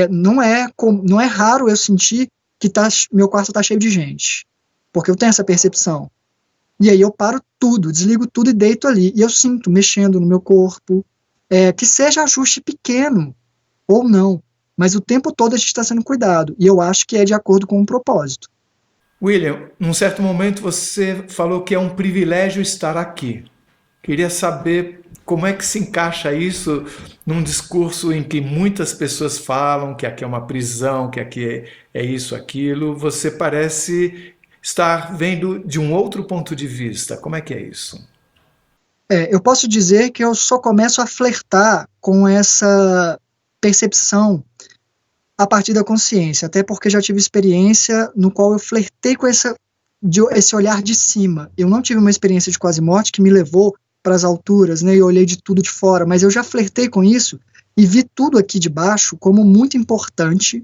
não é raro eu sentir que meu quarto está cheio de gente, porque eu tenho essa percepção. E aí eu paro tudo, desligo tudo e deito ali. E eu sinto mexendo no meu corpo, que seja ajuste pequeno ou não, mas o tempo todo a gente está sendo cuidado. E eu acho que é de acordo com o propósito. William, num certo momento você falou que é um privilégio estar aqui. Queria saber como é que se encaixa isso num discurso em que muitas pessoas falam que aqui é uma prisão, que aqui é isso, aquilo. Você parece estar vendo de um outro ponto de vista. Como é que é isso? Eu posso dizer que eu só começo a flertar com essa percepção a partir da consciência, até porque já tive experiência no qual eu flertei com esse olhar de cima. Eu não tive uma experiência de quase morte que me levou para as alturas, né, e olhei de tudo de fora, mas eu já flertei com isso e vi tudo aqui de baixo como muito importante,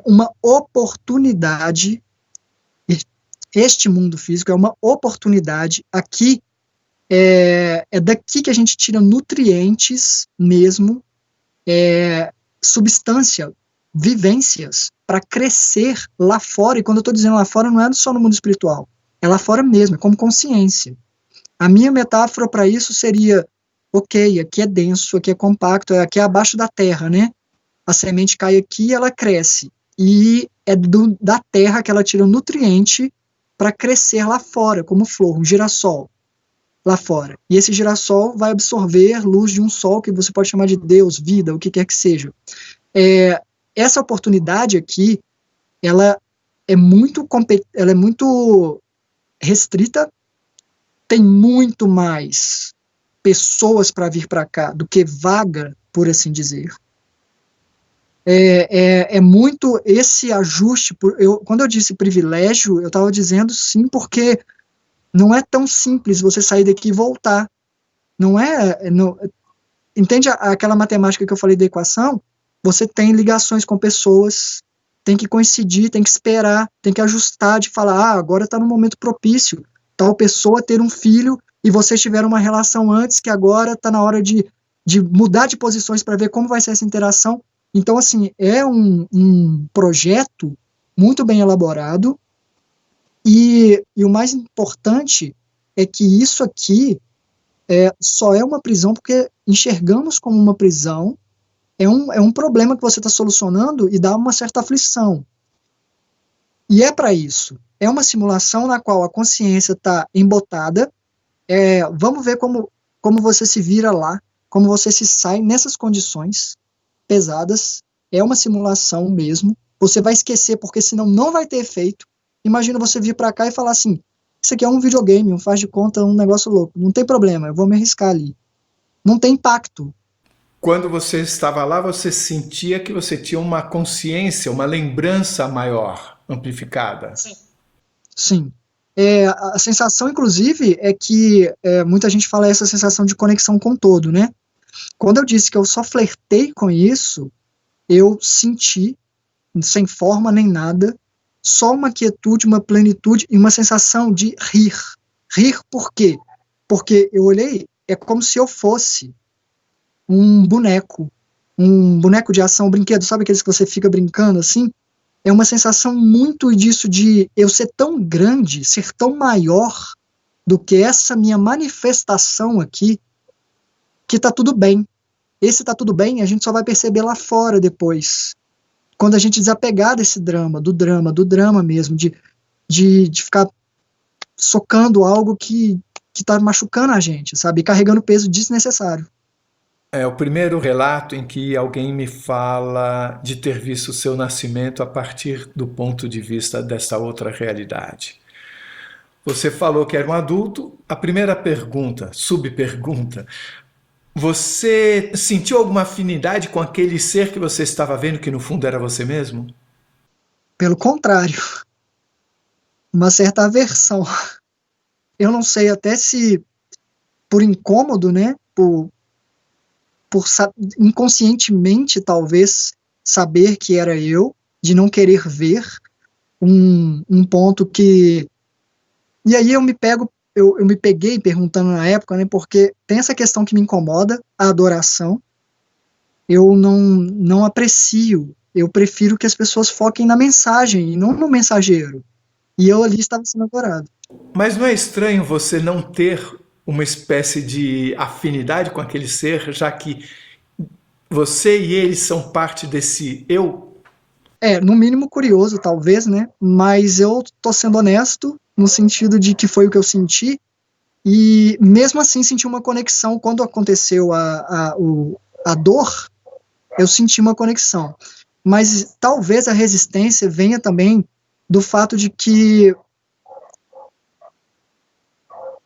uma oportunidade. Este mundo físico é uma oportunidade. Aqui é daqui que a gente tira nutrientes mesmo, substância, vivências para crescer lá fora. E quando eu estou dizendo lá fora, não é só no mundo espiritual, é lá fora mesmo, é como consciência. A minha metáfora para isso seria, ok, aqui é denso, aqui é compacto, aqui é abaixo da terra, né? A semente cai aqui e ela cresce. E é da terra que ela tira o nutriente para crescer lá fora, como flor, um girassol lá fora. E esse girassol vai absorver luz de um sol, que você pode chamar de Deus, vida, o que quer que seja. Essa oportunidade aqui, ela é muito restrita, tem muito mais pessoas para vir para cá do que vaga, por assim dizer. É muito esse ajuste. Quando eu disse privilégio, eu estava dizendo sim, porque não é tão simples você sair daqui e voltar. Entende aquela matemática que eu falei da equação? Você tem ligações com pessoas, tem que coincidir, tem que esperar, tem que ajustar, de falar, agora está no momento propício, tal pessoa ter um filho, e vocês tiveram uma relação antes, que agora está na hora de mudar de posições para ver como vai ser essa interação. Então, assim, é um projeto muito bem elaborado, e o mais importante é que isso aqui só é uma prisão porque enxergamos como uma prisão, é um problema que você está solucionando e dá uma certa aflição. E é para isso. É uma simulação na qual a consciência está embotada. Vamos ver como você se vira lá, como você se sai nessas condições pesadas. É uma simulação mesmo. Você vai esquecer, porque senão não vai ter efeito. Imagina você vir para cá e falar assim, isso aqui é um videogame, um faz de conta, um negócio louco. Não tem problema, eu vou me arriscar ali. Não tem impacto. Quando você estava lá, você sentia que você tinha uma consciência, uma lembrança maior, amplificada? Sim. A sensação, inclusive, é que muita gente fala essa sensação de conexão com o todo, né? Quando eu disse que eu só flertei com isso, eu senti, sem forma nem nada, só uma quietude, uma plenitude e uma sensação de rir. Rir por quê? Porque eu olhei, é como se eu fosse um boneco de ação, um brinquedo, sabe aqueles que você fica brincando assim? É uma sensação muito disso de eu ser tão grande, ser tão maior do que essa minha manifestação aqui, que tá tudo bem. Esse tá tudo bem, a gente só vai perceber lá fora depois. Quando a gente desapegar desse drama mesmo, de ficar socando algo que tá machucando a gente, sabe? Carregando peso desnecessário. É o primeiro relato em que alguém me fala de ter visto o seu nascimento a partir do ponto de vista dessa outra realidade. Você falou que era um adulto. A primeira pergunta, subpergunta, você sentiu alguma afinidade com aquele ser que você estava vendo, que no fundo era você mesmo? Pelo contrário, uma certa aversão. Eu não sei até se por incômodo, né, por inconscientemente talvez saber que era eu, de não querer ver um ponto que... E aí eu me peguei perguntando na época, né, porque tem essa questão que me incomoda, a adoração. Eu não aprecio, eu prefiro que as pessoas foquem na mensagem e não no mensageiro. E eu ali estava sendo adorado. Mas não é estranho você não ter uma espécie de afinidade com aquele ser, já que você e ele são parte desse eu? No mínimo curioso, talvez, né? Mas eu tô sendo honesto, no sentido de que foi o que eu senti, e mesmo assim senti uma conexão. Quando aconteceu a dor, eu senti uma conexão. Mas talvez a resistência venha também do fato de que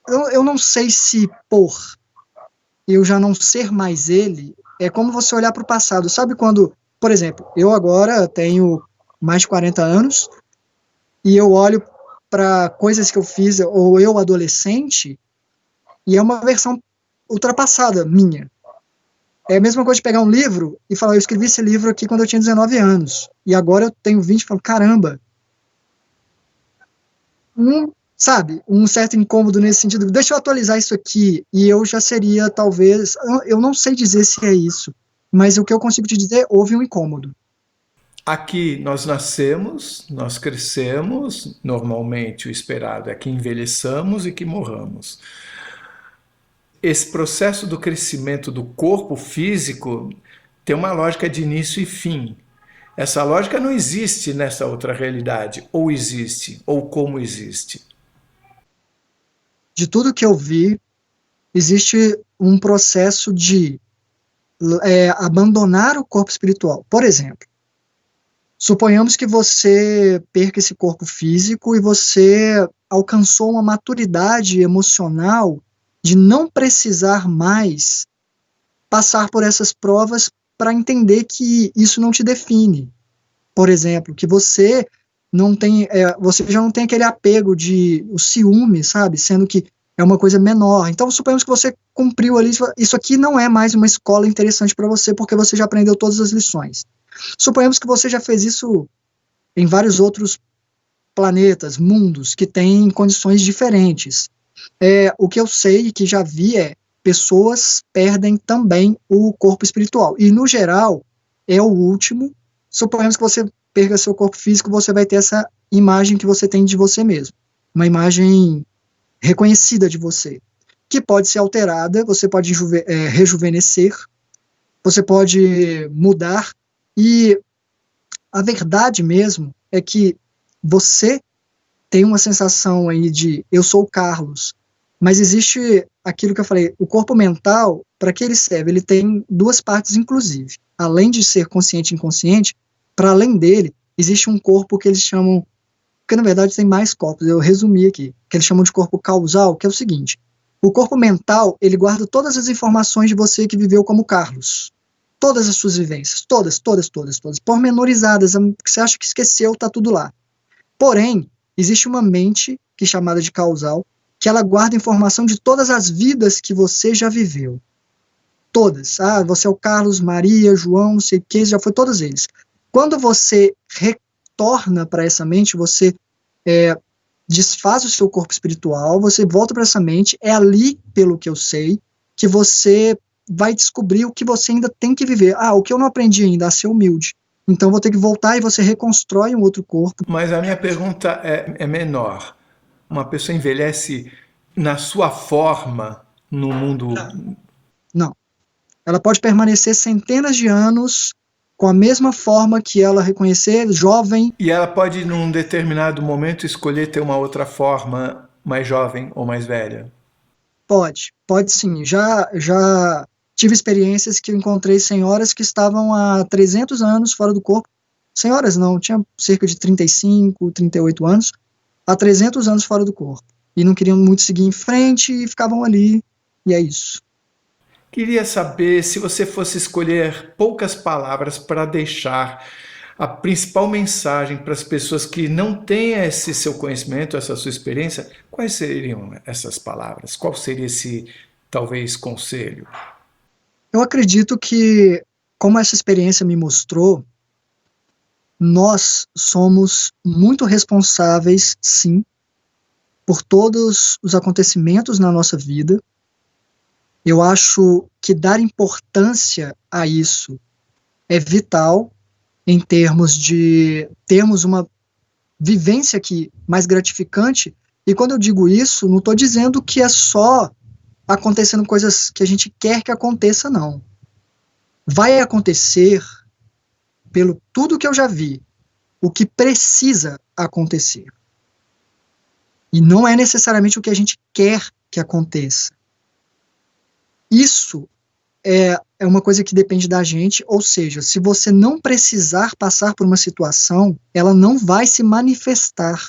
eu não sei se por eu já não ser mais ele, é como você olhar para o passado. Sabe quando, por exemplo, eu agora tenho mais de 40 anos e eu olho para coisas que eu fiz, ou eu adolescente, e é uma versão ultrapassada minha. É a mesma coisa de pegar um livro e falar, eu escrevi esse livro aqui quando eu tinha 19 anos, e agora eu tenho 20 e falo, caramba. Sabe, um certo incômodo nesse sentido, deixa eu atualizar isso aqui, e eu já seria, talvez, eu não sei dizer se é isso, mas o que eu consigo te dizer, houve um incômodo. Aqui nós nascemos, nós crescemos, normalmente o esperado é que envelheçamos e que morramos. Esse processo do crescimento do corpo físico tem uma lógica de início e fim. Essa lógica não existe nessa outra realidade, ou existe, ou como existe. De tudo que eu vi, existe um processo de abandonar o corpo espiritual. Por exemplo, suponhamos que você perca esse corpo físico e você alcançou uma maturidade emocional de não precisar mais passar por essas provas para entender que isso não te define. Por exemplo, que você não tem, você já não tem aquele apego o ciúme, sabe? Sendo que é uma coisa menor. Então, suponhamos que você cumpriu ali, isso aqui não é mais uma escola interessante para você, porque você já aprendeu todas as lições. Suponhamos que você já fez isso em vários outros planetas, mundos, que têm condições diferentes. O que eu sei e que já vi pessoas perdem também o corpo espiritual. E, no geral, é o último. Suponhamos que você perca seu corpo físico, você vai ter essa imagem que você tem de você mesmo. Uma imagem reconhecida de você, que pode ser alterada, você pode rejuvenescer, você pode mudar. E a verdade mesmo é que você tem uma sensação aí de eu sou o Carlos, mas existe aquilo que eu falei, o corpo mental, para que ele serve? Ele tem duas partes, inclusive. Além de ser consciente e inconsciente, para além dele, existe um corpo que eles chamam, porque na verdade tem mais corpos, eu resumi aqui, que eles chamam de corpo causal, que é o seguinte, o corpo mental, ele guarda todas as informações de você que viveu como Carlos. Todas as suas vivências, todas, pormenorizadas, que você acha que esqueceu, tá tudo lá. Porém, existe uma mente, que é chamada de causal, que ela guarda informação de todas as vidas que você já viveu. Todas. Você é o Carlos, Maria, João, não sei o que, já foi todos eles. Quando você retorna para essa mente, você desfaz o seu corpo espiritual, você volta para essa mente, é ali, pelo que eu sei, que você vai descobrir o que você ainda tem que viver. O que eu não aprendi ainda, a ser humilde. Então vou ter que voltar e você reconstrói um outro corpo. Mas a minha pergunta é menor. Uma pessoa envelhece na sua forma no mundo? Não. Ela pode permanecer centenas de anos com a mesma forma que ela reconhecer, jovem. E ela pode, num determinado momento, escolher ter uma outra forma, mais jovem ou mais velha? Pode sim. Já tive experiências que eu encontrei senhoras que estavam há 300 anos fora do corpo. Senhoras não, tinha cerca de 35, 38 anos, há 300 anos fora do corpo. E não queriam muito seguir em frente e ficavam ali, e é isso. Queria saber se você fosse escolher poucas palavras para deixar a principal mensagem para as pessoas que não têm esse seu conhecimento, essa sua experiência, quais seriam essas palavras? Qual seria esse, talvez, conselho? Eu acredito que, como essa experiência me mostrou, nós somos muito responsáveis, sim, por todos os acontecimentos na nossa vida. Eu acho que dar importância a isso é vital em termos de termos uma vivência aqui mais gratificante. E quando eu digo isso, não estou dizendo que é só acontecendo coisas que a gente quer que aconteça, não. Vai acontecer, pelo tudo que eu já vi, o que precisa acontecer. E não é necessariamente o que a gente quer que aconteça. Isso é uma coisa que depende da gente, ou seja, se você não precisar passar por uma situação, ela não vai se manifestar.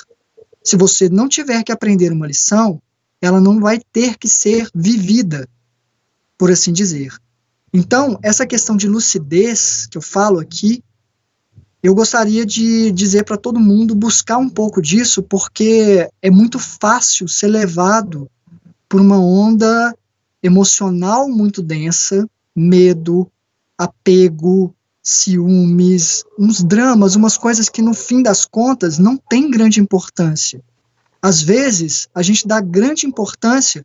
Se você não tiver que aprender uma lição, ela não vai ter que ser vivida, por assim dizer. Então, essa questão de lucidez que eu falo aqui, eu gostaria de dizer para todo mundo buscar um pouco disso, porque é muito fácil ser levado por uma onda emocional muito densa, medo, apego, ciúmes, uns dramas, umas coisas que no fim das contas não tem grande importância. Às vezes, a gente dá grande importância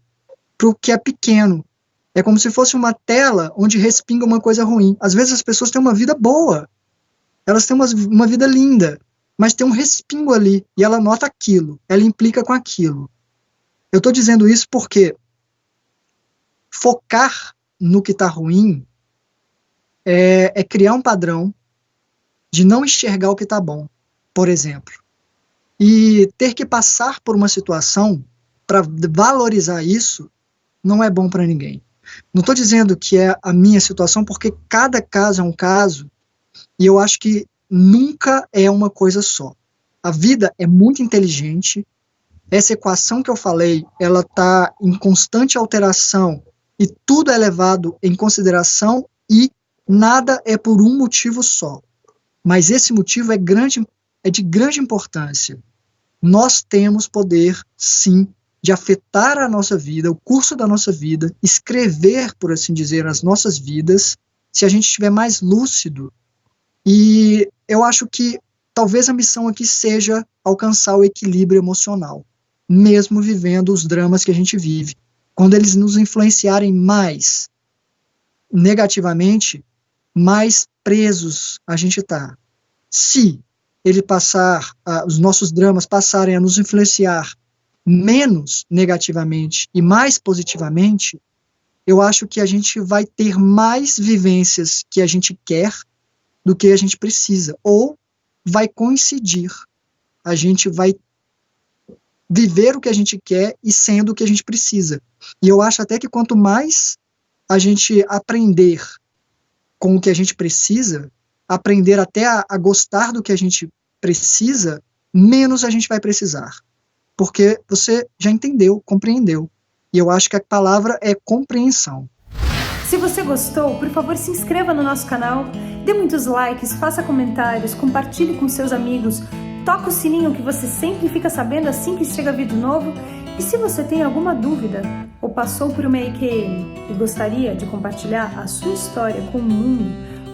para o que é pequeno. É como se fosse uma tela onde respinga uma coisa ruim. Às vezes as pessoas têm uma vida boa, elas têm uma vida linda, mas tem um respingo ali, e ela nota aquilo, ela implica com aquilo. Eu estou dizendo isso porque focar no que está ruim é criar um padrão de não enxergar o que está bom, por exemplo. E ter que passar por uma situação para valorizar isso não é bom para ninguém. Não estou dizendo que é a minha situação, porque cada caso é um caso, e eu acho que nunca é uma coisa só. A vida é muito inteligente, essa equação que eu falei, ela está em constante alteração, e tudo é levado em consideração, e nada é por um motivo só. Mas esse motivo é de grande importância. Nós temos poder, sim, de afetar a nossa vida, o curso da nossa vida, escrever, por assim dizer, as nossas vidas, se a gente estiver mais lúcido. E eu acho que talvez a missão aqui seja alcançar o equilíbrio emocional, mesmo vivendo os dramas que a gente vive. Quando eles nos influenciarem mais negativamente, mais presos a gente está. Se os nossos dramas passarem a nos influenciar menos negativamente e mais positivamente, eu acho que a gente vai ter mais vivências que a gente quer do que a gente precisa, ou vai coincidir. A gente vai viver o que a gente quer e sendo o que a gente precisa. E eu acho até que quanto mais a gente aprender com o que a gente precisa, aprender até a gostar do que a gente precisa, menos a gente vai precisar. Porque você já entendeu, compreendeu. E eu acho que a palavra é compreensão. Se você gostou, por favor, se inscreva no nosso canal, dê muitos likes, faça comentários, compartilhe com seus amigos, toca o sininho que você sempre fica sabendo assim que chega vídeo novo. E se você tem alguma dúvida ou passou por uma EQM e gostaria de compartilhar a sua história com o mundo,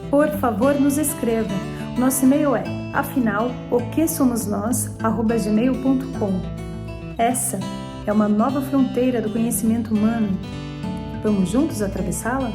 por favor, nos escreva. Nosso e-mail é afinal.oquesomosnós@gmail.com. Essa é uma nova fronteira do conhecimento humano. Vamos juntos atravessá-la?